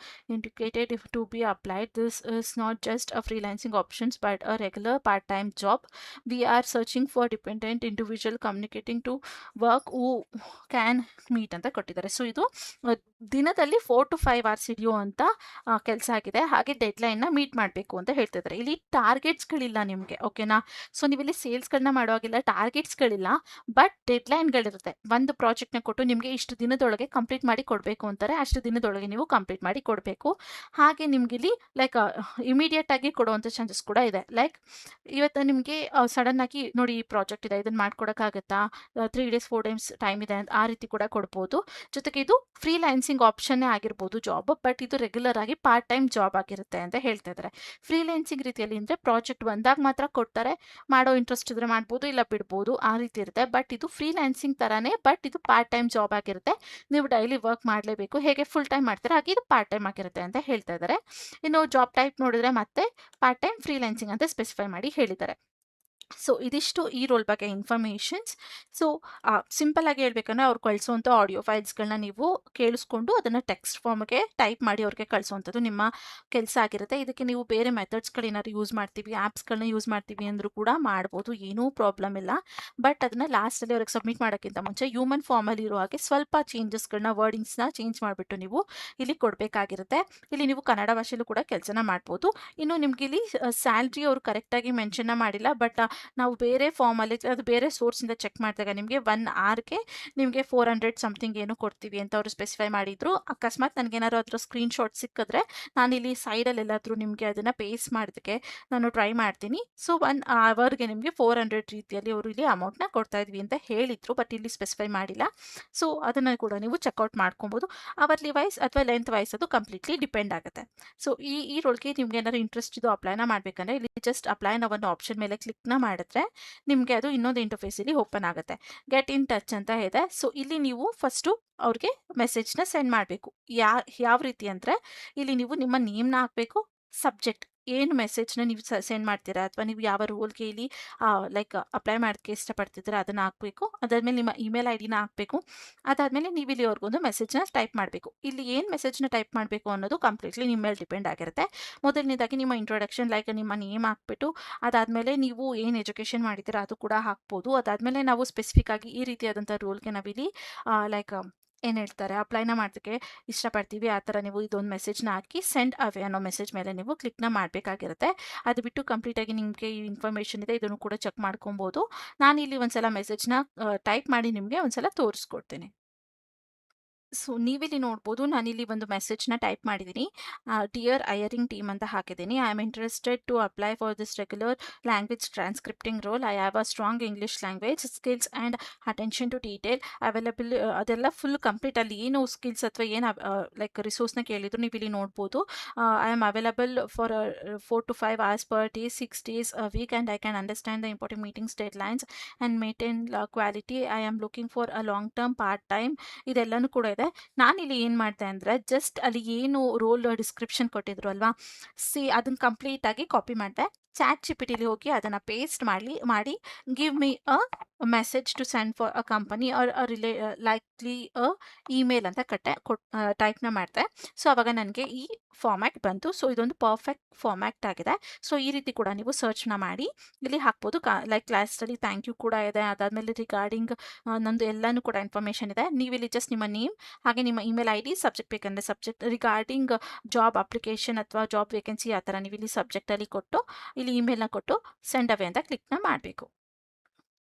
indicated if to be applied. This is not just a freelancing options but a regular part-time job. We are searching for dependent individual communicating to work who can meet ಅಂತ ಕೊಟ್ಟಿದ್ದಾರೆ. So ಇದು ದಿನದಲ್ಲಿ 4 to 5 hours ಹಿಡಿಯುವಂಥ ಕೆಲಸ ಆಗಿದೆ. ಹಾಗೆ ಡೆಡ್ಲೈನ್ನ meet ಮಾಡಬೇಕು ಅಂತ ಹೇಳ್ತಿದ್ದಾರೆ. ಇಲ್ಲಿ ಟಾರ್ಗೆಟ್ಸ್ಗಳಿಲ್ಲ ನಿಮಗೆ, ಓಕೆನಾ. ಸೊ ನೀವಿಲ್ಲಿ ಸೇಲ್ಸ್ಗಳನ್ನ ಮಾಡುವಾಗಿಲ್ಲ, ಟಾರ್ಗೆಟ್ಸ್ಗಳಿಲ್ಲ, ಬಟ್ ಡೆಡ್ಲೈನ್ಗಳಿರುತ್ತೆ. ಒಂದು ಪ್ರಾಜೆಕ್ಟ್ನ ಕೊಟ್ಟು ನಿಮಗೆ ಇಷ್ಟು ದಿನದೊಳಗೆ ಕಂಪ್ಲೀಟ್ ಮಾಡಿ ಕೊಡಬೇಕು ಅಂತಾರೆ. ಅಷ್ಟು ದಿನದೊಳಗೆ ನೀವು ಕಂಪ್ಲೀಟ್ ಮಾಡಿ ಕೊಡಬೇಕು. ಹಾಗೆ ನಿಮ್ಗೆ ಇಲ್ಲಿ ಲೈಕ್ ಇಮಿಡಿಯೇಟ್ ಆಗಿ ಕೊಡುವಂಥ ಚಾನ್ಸಸ್ ಕೂಡ ಇದೆ. ಲೈಕ್ ಇವತ್ತು ನಿಮಗೆ ಸಡನ್ ಆಗಿ ನೋಡಿ ಈ ಪ್ರಾಜೆಕ್ಟ್ ಇದೆ, ಇದನ್ನು ಮಾಡ್ಕೊಡೋಕ್ಕಾಗತ್ತಾ, 3 days 4 days ಟೈಮ್ ಇದೆ ಅಂತ ಆ ರೀತಿ ಕೂಡ ಕೊಡ್ಬೋದು. ಜೊತೆಗೆ ಇದು ಫ್ರೀಲ್ಯಾನ್ಸಿಂಗ್ ಆಪ್ಷನ್ನೇ ಆಗಿರ್ಬೋದು ಜಾಬ್, ಬಟ್ ಇದು ರೆಗ್ಯುಲರ್ ಆಗಿ ಪಾರ್ಟ್ ಟೈಮ್ ಜಾಬ್ ಆಗಿರುತ್ತೆ ಅಂತ ಹೇಳ್ತಾ ಇದ್ದಾರೆ. ಫ್ರೀಲ್ಯಾನ್ಸಿಂಗ್ ರೀತಿಯಲ್ಲಿ ಅಂದರೆ ಪ್ರಾಜೆಕ್ಟ್ ಬಂದಾಗ ಮಾತ್ರ ಕೊಡ್ತಾರೆ, ಮಾಡೋ ಇಂಟ್ರೆಸ್ಟ್ ಇದ್ರೆ ಮಾಡ್ಬೋದು, ಇಲ್ಲ ಬಿಡ್ಬೋದು, ಆ ರೀತಿ ಇರುತ್ತೆ. ಬಟ್ ಇದು ಫ್ರೀಲ್ಯಾನ್ಸಿಂಗ್ ಥರನೇ, ಬಟ್ ಇದು ಪಾರ್ಟ್ ಟೈಮ್ ಜಾಬ್ ಆಗಿರುತ್ತೆ. ನೀವು ಡೈಲಿ ವರ್ಕ್ ಮಾಡಲೇಬೇಕು. ಹೇಗೆ ಫುಲ್ ಟೈಮ್ ಮಾಡ್ತಾರೆ ಹಾಗೆ ಇದು ಪಾರ್ಟ್ ಟೈಮ್ ಆಗಿರುತ್ತೆ ಅಂತ ಹೇಳ್ತಾ ಇದ್ದಾರೆ. ಇನ್ನು ಜಾಬ್ ಟೈಪ್ ನೋಡಿದ್ರೆ ಮತ್ತೆ ಪಾರ್ಟ್ ಟೈಮ್ ಫ್ರೀಲ್ಯಾನ್ಸಿಂಗ್ ಅಂತ ಸ್ಪೆಸಿಫೈ ಮಾಡಿ ಹೇಳಿದ್ದಾರೆ. ಸೊ ಇದಿಷ್ಟು ಈ ರೋಲ್ ಬಗ್ಗೆ ಇನ್ಫಾರ್ಮೇಷನ್ಸ್. ಸೊ ಸಿಂಪಲ್ ಆಗಿ ಹೇಳ್ಬೇಕಂದ್ರೆ ಅವ್ರು ಕಳಿಸುವಂಥ ಆಡಿಯೋ ಫೈಲ್ಸ್ಗಳನ್ನ ನೀವು ಕೇಳಿಸ್ಕೊಂಡು ಅದನ್ನು ಟೆಕ್ಸ್ಟ್ ಫಾರ್ಮ್ಗೆ ಟೈಪ್ ಮಾಡಿ ಅವ್ರಿಗೆ ಕಳಿಸುವಂಥದ್ದು ನಿಮ್ಮ ಕೆಲಸ ಆಗಿರುತ್ತೆ. ಇದಕ್ಕೆ ನೀವು ಬೇರೆ ಮೆಥಡ್ಸ್ಗಳೇನಾದ್ರು ಯೂಸ್ ಮಾಡ್ತೀವಿ, ಆ್ಯಪ್ಸ್ಗಳನ್ನ ಯೂಸ್ ಮಾಡ್ತೀವಿ ಅಂದರೂ ಕೂಡ ಮಾಡ್ಬೋದು, ಏನೂ ಪ್ರಾಬ್ಲಮ್ ಇಲ್ಲ. ಬಟ್ ಅದನ್ನು ಲಾಸ್ಟಲ್ಲಿ ಅವ್ರಿಗೆ ಸಬ್ಮಿಟ್ ಮಾಡೋಕ್ಕಿಂತ ಮುಂಚೆ ಹ್ಯೂಮನ್ ಫಾರ್ಮಲ್ಲಿ ಇರೋ ಹಾಗೆ ಸ್ವಲ್ಪ ಚೇಂಜಸ್ಗಳನ್ನ, ವರ್ಡಿಂಗ್ಸ್ನ ಚೇಂಜ್ ಮಾಡಿಬಿಟ್ಟು ನೀವು ಇಲ್ಲಿ ಕೊಡಬೇಕಾಗಿರುತ್ತೆ. ಇಲ್ಲಿ ನೀವು ಕನ್ನಡ ಭಾಷೆಯಲ್ಲೂ ಕೂಡ ಕೆಲಸನ ಮಾಡ್ಬೋದು. ಇನ್ನು ನಿಮ್ಗೆ ಇಲ್ಲಿ ಸ್ಯಾಲ್ರಿ ಅವರು ಕರೆಕ್ಟಾಗಿ ಮೆನ್ಷನ್ನ ಮಾಡಿಲ್ಲ, ಬಟ್ ನಾವು ಬೇರೆ ಫಾರ್ಮಲ್ಲಿ ಅದು ಬೇರೆ ಸೋರ್ಸಿಂದ ಚೆಕ್ ಮಾಡಿದಾಗ ನಿಮಗೆ 1 hourಗೆ ನಿಮಗೆ 400 ಸಮಥಿಂಗ್ ಏನು ಕೊಡ್ತೀವಿ ಅಂತ ಅವರು ಸ್ಪೆಸಿಫೈ ಮಾಡಿದ್ರು. ಅಕಸ್ಮಾತ್ ನನಗೇನಾದ್ರು ಅದರ ಸ್ಕ್ರೀನ್ಶಾಟ್ ಸಿಕ್ಕಿದ್ರೆ ನಾನಿಲ್ಲಿ ಸೈಡಲ್ಲಿ ಎಲ್ಲಾದರೂ ನಿಮಗೆ ಅದನ್ನು ಪೇಸ್ಟ್ ಮಾಡೋದಕ್ಕೆ ನಾನು ಟ್ರೈ ಮಾಡ್ತೀನಿ. ಸೊ 1 hourಗೆ ನಿಮಗೆ 400 ರೀತಿಯಲ್ಲಿ ಅವರು ಇಲ್ಲಿ ಅಮೌಂಟ್ನ ಕೊಡ್ತಾ ಇದ್ವಿ ಅಂತ ಹೇಳಿದರು, ಬಟ್ ಇಲ್ಲಿ ಸ್ಪೆಸಿಫೈ ಮಾಡಿಲ್ಲ. ಸೊ ಅದನ್ನು ಕೂಡ ನೀವು ಚೆಕ್ಔಟ್ ಮಾಡ್ಕೊಬೋದು. ಅವರ್ಲಿ ವೈಸ್ ಅಥವಾ ಲೆಂತ್ ವೈಸ್ ಅದು ಕಂಪ್ಲೀಟ್ಲಿ ಡಿಪೆಂಡ್ ಆಗುತ್ತೆ. ಸೊ ಈ ರೋಲ್ಗೆ ನಿಮ್ಗೆ ಏನಾದ್ರು ಇಂಟ್ರೆಸ್ಟ್ ಇದು ಅಪ್ಲೈನ ಮಾಡಬೇಕಂದ್ರೆ ಇಲ್ಲಿ ಜಸ್ಟ್ ಅಪ್ಲೈನ ಒಂದು ಆಪ್ಷನ್ ಮೇಲೆ ಕ್ಲಿಕ್ನ ಮಾಡಿದ್ರೆ ನಿಮಗೆ ಅದು ಇನ್ನೊಂದು ಇಂಟರ್ಫೇಸ್ ಇಲ್ಲಿ ಓಪನ್ ಆಗುತ್ತೆ. ಗೆಟ್ ಇನ್ ಟಚ್ ಅಂತ ಇದೆ. ಸೊ ಇಲ್ಲಿ ನೀವು ಫಸ್ಟು ಅವ್ರಿಗೆ ಮೆಸೇಜ್ನ ಸೆಂಡ್ ಮಾಡಬೇಕು. ಯಾವ ರೀತಿ ಅಂದರೆ ಇಲ್ಲಿ ನೀವು ನಿಮ್ಮ ನೇಮ್ನ ಹಾಕಬೇಕು, ಸಬ್ಜೆಕ್ಟ್ ಏನು ಮೆಸೇಜ್ನ ನೀವು ಸೆಂಡ್ ಮಾಡ್ತೀರಾ ಅಥವಾ ನೀವು ಯಾವ ರೋಲ್ಗೆ ಇಲ್ಲಿ ಲೈಕ್ ಅಪ್ಲೈ ಮಾಡೋಕ್ಕೆ ಇಷ್ಟಪಡ್ತಿದ್ದೀರಾ ಅದನ್ನು ಹಾಕಬೇಕು. ಅದಾದಮೇಲೆ ನಿಮ್ಮ ಇಮೇಲ್ ಐ ಡಿನ ಹಾಕಬೇಕು. ಅದಾದಮೇಲೆ ನೀವು ಇಲ್ಲಿ ಅವ್ರಿಗೊಂದು ಮೆಸೇಜ್ನ ಟೈಪ್ ಮಾಡಬೇಕು. ಇಲ್ಲಿ ಏನು ಮೆಸೇಜ್ನ ಟೈಪ್ ಮಾಡಬೇಕು ಅನ್ನೋದು ಕಂಪ್ಲೀಟ್ಲಿ ನಿಮ್ಮ ಮೇಲೆ ಡಿಪೆಂಡ್ ಆಗಿರುತ್ತೆ. ಮೊದಲನೇದಾಗಿ ನಿಮ್ಮ ಇಂಟ್ರೊಡಕ್ಷನ್, ಲೈಕ್ ನಿಮ್ಮ ನೇಮ್ ಹಾಕ್ಬಿಟ್ಟು ಅದಾದಮೇಲೆ ನೀವು ಏನು ಎಜುಕೇಷನ್ ಮಾಡಿದ್ದೀರಾ ಅದು ಕೂಡ ಹಾಕ್ಬೋದು. ಅದಾದಮೇಲೆ ನಾವು ಸ್ಪೆಸಿಫಿಕ್ ಆಗಿ ಈ ರೀತಿಯಾದಂಥ ರೋಲ್ಗೆ ನಾವಿಲ್ಲಿ ಲೈಕ್ ಏನು ಹೇಳ್ತಾರೆ ಅಪ್ಲೈನ ಮಾಡೋದಕ್ಕೆ ಇಷ್ಟಪಡ್ತೀವಿ, ಆ ಥರ ನೀವು ಇದೊಂದು ಮೆಸೇಜ್ನ ಹಾಕಿ ಸೆಂಡ್ ಅವೇ ಅನ್ನೋ ಮೆಸೇಜ್ ಮೇಲೆ ನೀವು ಕ್ಲಿಕ್ನ ಮಾಡಬೇಕಾಗಿರುತ್ತೆ. ಅದು ಬಿಟ್ಟು ಕಂಪ್ಲೀಟಾಗಿ ನಿಮಗೆ ಈ ಇನ್ಫಾರ್ಮೇಷನ್ ಇದೆ, ಇದನ್ನು ಕೂಡ ಚೆಕ್ ಮಾಡ್ಕೊಬೋದು. ನಾನಿಲ್ಲಿ ಒಂದ್ಸಲ ಮೆಸೇಜ್ನ ಟೈಪ್ ಮಾಡಿ ನಿಮಗೆ ಒಂದ್ಸಲ ತೋರಿಸ್ಕೊಡ್ತೀನಿ. ಸೊ ನೀವಿಲ್ಲಿ ನೋಡ್ಬೋದು, ನಾನಿಲ್ಲಿ ಒಂದು ಮೆಸೇಜ್ನ ಟೈಪ್ ಮಾಡಿದ್ದೀನಿ. ಡಿಯರ್ ಹೈಯರಿಂಗ್ ಟೀಮ್ ಅಂತ ಹಾಕಿದ್ದೀನಿ. I am interested to apply for this regular language transcripting role. I have a strong English language skills and attention to detail available. ಅದೆಲ್ಲ ಫುಲ್ ಕಂಪ್ಲೀಟ್ ಅಲ್ಲಿ ಏನು ಸ್ಕಿಲ್ಸ್ ಅಥವಾ ಏನು ಲೈಕ್ ರಿಸೋರ್ಸ್ನ ಕೇಳಿದ್ರು ನೀವು ಇಲ್ಲಿ ನೋಡ್ಬೋದು. I am available for 4 to 5 hours per day, 6 days a week, and I can understand the important meetings, deadlines, and maintain quality. I am looking for a long term part time. ಇದೆಲ್ಲನೂ ಕೂಡ ಇದೆ. ನಾನಿಲ್ಲಿ ಏನು ಮಾಡಿದೆ ಅಂದರೆ just ಅಲ್ಲಿ ಏನು roll description ಕೊಟ್ಟಿದ್ರು ಅಲ್ವಾ, ಅದನ್ನು ಕಂಪ್ಲೀಟಾಗಿ ಕಾಪಿ ಮಾಡಿದೆ. ಚಾಟ್ ಜಿಪಿಟಿಲಿ ಹೋಗಿ ಅದನ್ನು ಪೇಸ್ಟ್ ಮಾಡಿ give me a message to send for a company or likely a email ಅಂತ ಟೈಪ್ನ ಮಾಡಿದೆ. ಸೊ ಅವಾಗ ನನಗೆ ಈ ಫಾರ್ಮ್ಯಾಟ್ ಬಂತು. ಸೊ ಇದೊಂದು ಪರ್ಫೆಕ್ಟ್ ಫಾರ್ಮ್ಯಾಟ್ ಆಗಿದೆ. ಸೊ ಈ ರೀತಿ ಕೂಡ ನೀವು ಸರ್ಚ್ನ ಮಾಡಿ ಇಲ್ಲಿ ಹಾಕ್ಬೋದು. ಲೈಕ್ ಕ್ಲಾಸಲ್ಲಿ ಥ್ಯಾಂಕ್ ಯು ಕೂಡ ಇದೆ. ಅದಾದಮೇಲೆ ರಿಗಾರ್ಡಿಂಗ್ ನಂದು ಎಲ್ಲನೂ ಕೂಡ ಇನ್ಫಾರ್ಮೇಷನ್ ಇದೆ. ನೀವಿಲ್ಲಿ ಜಸ್ಟ್ ನಿಮ್ಮ ನೇಮ್ ಹಾಗೆ ನಿಮ್ಮ ಇಮೇಲ್ ಐ ಡಿ, ಸಬ್ಜೆಕ್ಟ್ ಬೇಕಂದರೆ ಸಬ್ಜೆಕ್ಟ್, ರಿಗಾರ್ಡಿಂಗ್ ಜಾಬ್ ಅಪ್ಲಿಕೇಶನ್ ಅಥವಾ ಜಾಬ್ ವೇಕೆನ್ಸಿ ಆ ಥರ ನೀವು ಇಲ್ಲಿ ಸಬ್ಜೆಕ್ಟಲ್ಲಿ ಕೊಟ್ಟು ಇಲ್ಲಿ ಇಮೇಲ್ನ ಕೊಟ್ಟು ಸೆಂಡ್ ಅವೇ ಅಂತ ಕ್ಲಿಕ್ನ ಮಾಡಬೇಕು.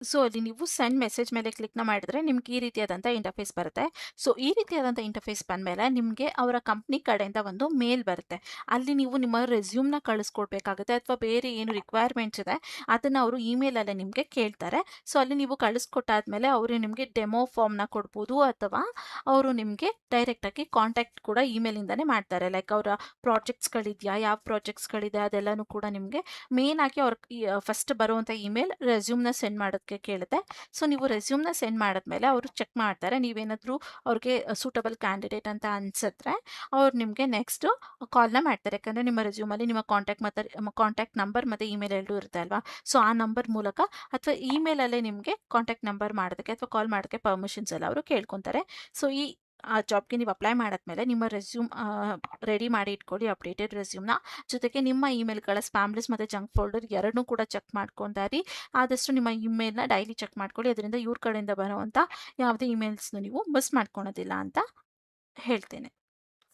ಸೊ ಅಲ್ಲಿ ನೀವು ಸೆಂಡ್ ಮೆಸೇಜ್ ಮೇಲೆ ಕ್ಲಿಕ್ನ ಮಾಡಿದ್ರೆ ನಿಮ್ಗೆ ಈ ರೀತಿಯಾದಂಥ ಇಂಟರ್ಫೇಸ್ ಬರುತ್ತೆ. ಸೊ ಈ ರೀತಿಯಾದಂಥ ಇಂಟರ್ಫೇಸ್ ಬಂದಮೇಲೆ ನಿಮಗೆ ಅವರ ಕಂಪ್ನಿ ಕಡೆಯಿಂದ ಒಂದು ಮೇಲ್ ಬರುತ್ತೆ. ಅಲ್ಲಿ ನೀವು ನಿಮ್ಮ ರೆಸ್ಯೂಮ್ನ ಕಳಿಸ್ಕೊಡ್ಬೇಕಾಗುತ್ತೆ ಅಥವಾ ಬೇರೆ ಏನು ರಿಕ್ವೈರ್ಮೆಂಟ್ಸ್ ಇದೆ ಅದನ್ನು ಅವರು ಇಮೇಲಲ್ಲೇ ನಿಮಗೆ ಕೇಳ್ತಾರೆ. ಸೊ ಅಲ್ಲಿ ನೀವು ಕಳಿಸ್ಕೊಟ್ಟಾದ್ಮೇಲೆ ಅವರು ನಿಮಗೆ ಡೆಮೋ ಫಾರ್ಮ್ನ ಕೊಡ್ಬೋದು ಅಥವಾ ಅವರು ನಿಮಗೆ ಡೈರೆಕ್ಟಾಗಿ ಕಾಂಟ್ಯಾಕ್ಟ್ ಕೂಡ ಇಮೇಲಿಂದನೇ ಮಾಡ್ತಾರೆ. ಲೈಕ್ ಅವರ ಪ್ರಾಜೆಕ್ಟ್ಸ್ಗಳಿದೆಯಾ, ಯಾವ ಪ್ರಾಜೆಕ್ಟ್ಸ್ಗಳಿದೆ ಅದೆಲ್ಲನೂ ಕೂಡ ನಿಮಗೆ ಮೇನ್ ಆಗಿ ಅವ್ರ ಫಸ್ಟ್ ಬರುವಂಥ ಇಮೇಲ್ ರೆಸ್ಯೂಮ್ನ ಸೆಂಡ್ ಮಾಡೋದಕ್ಕೆ ಬಗ್ಗೆ ಕೇಳುತ್ತೆ. ಸೊ ನೀವು ರೆಸ್ಯೂಮ್ನ ಸೆಂಡ್ ಮಾಡಿದ್ಮೇಲೆ ಅವರು ಚೆಕ್ ಮಾಡ್ತಾರೆ. ನೀವೇನಾದರೂ ಅವ್ರಿಗೆ ಸೂಟಬಲ್ ಕ್ಯಾಂಡಿಡೇಟ್ ಅಂತ ಅನ್ಸಿದ್ರೆ ಅವ್ರು ನಿಮಗೆ ನೆಕ್ಸ್ಟು ಕಾಲ್ನ ಮಾಡ್ತಾರೆ. ಯಾಕಂದರೆ ನಿಮ್ಮ ರೆಸ್ಯೂಮಲ್ಲಿ ನಿಮ್ಮ ಕಾಂಟ್ಯಾಕ್ಟ್ ನಂಬರ್ ಮತ್ತು ಇಮೇಲ್ ಎರಡೂ ಇರುತ್ತೆ ಅಲ್ವಾ. ಸೊ ಆ ನಂಬರ್ ಮೂಲಕ ಅಥವಾ ಇಮೇಲಲ್ಲೇ ನಿಮಗೆ ಕಾಂಟ್ಯಾಕ್ಟ್ ನಂಬರ್ ಮಾಡೋದಕ್ಕೆ ಅಥವಾ ಕಾಲ್ ಮಾಡೋಕ್ಕೆ ಪರ್ಮಿಷನ್ಸ್ ಎಲ್ಲ ಅವರು ಕೇಳ್ಕೊತಾರೆ. ಸೊ ಆ ಜಾಬ್ಗೆ ನೀವು ಅಪ್ಲೈ ಮಾಡಿದ್ಮೇಲೆ ನಿಮ್ಮ ರೆಸ್ಯೂಮ್ ರೆಡಿ ಮಾಡಿ ಇಟ್ಕೊಳ್ಳಿ, ಅಪ್ಡೇಟೆಡ್ ರೆಸ್ಯೂಮ್ನ. ಜೊತೆಗೆ ನಿಮ್ಮ ಇಮೇಲ್ಗಳ ಸ್ಪ್ಯಾಮ್ ಲಿಸ್ಟ್ ಮತ್ತು ಜಂಕ್ ಫೋಲ್ಡರ್ ಎರಡನ್ನೂ ಕೂಡ ಚೆಕ್ ಮಾಡ್ಕೊಂಡಾರಿ. ಆದಷ್ಟು ನಿಮ್ಮ ಇಮೇಲ್ನ ಡೈಲಿ ಚೆಕ್ ಮಾಡ್ಕೊಳ್ಳಿ. ಅದರಿಂದ ಇವ್ರ ಕಡೆಯಿಂದ ಬರುವಂಥ ಯಾವುದೇ ಇಮೇಲ್ಸ್ನ ನೀವು ಮಿಸ್ ಮಾಡ್ಕೊಳೋದಿಲ್ಲ ಅಂತ ಹೇಳ್ತೇನೆ.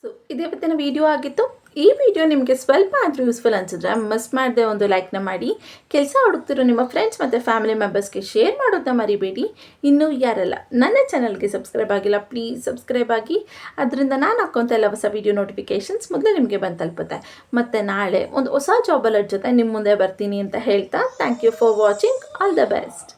ಸೊ ಇದೇ ಇವತ್ತಿನ ವಿಡಿಯೋ ಆಗಿತ್ತು. ಈ ವಿಡಿಯೋ ನಿಮಗೆ ಸ್ವಲ್ಪ ಆದರೂ ಯೂಸ್ಫುಲ್ ಅನಿಸಿದ್ರೆ ಮಿಸ್ ಮಾಡದೆ ಒಂದು ಲೈಕ್ನ ಮಾಡಿ. ಕೆಲಸ ಹುಡುಕ್ತಿರೋ ನಿಮ್ಮ ಫ್ರೆಂಡ್ಸ್ ಮತ್ತು ಫ್ಯಾಮಿಲಿ ಮೆಂಬರ್ಸ್ಗೆ ಶೇರ್ ಮಾಡೋದನ್ನ ಮರಿಬೇಡಿ. ಇನ್ನೂ ಯಾರೆಲ್ಲ ನನ್ನ ಚಾನಲ್ಗೆ ಸಬ್ಸ್ಕ್ರೈಬ್ ಆಗಿಲ್ಲ, ಪ್ಲೀಸ್ ಸಬ್ಸ್ಕ್ರೈಬ್ ಆಗಿ. ಅದರಿಂದ ನಾನು ಹಾಕೋಂಥ ಎಲ್ಲ ಹೊಸ ವಿಡಿಯೋ ನೋಟಿಫಿಕೇಷನ್ಸ್ ಮೊದಲೇ ನಿಮಗೆ ಬಂದು ತಲುಪುತ್ತೆ. ಮತ್ತು ನಾಳೆ ಒಂದು ಹೊಸ ಜಾಬ್ ಅಲರ್ಟ್ ಜೊತೆ ನಿಮ್ಮ ಮುಂದೆ ಬರ್ತೀನಿ ಅಂತ ಹೇಳ್ತಾ thank you for watching. All the best.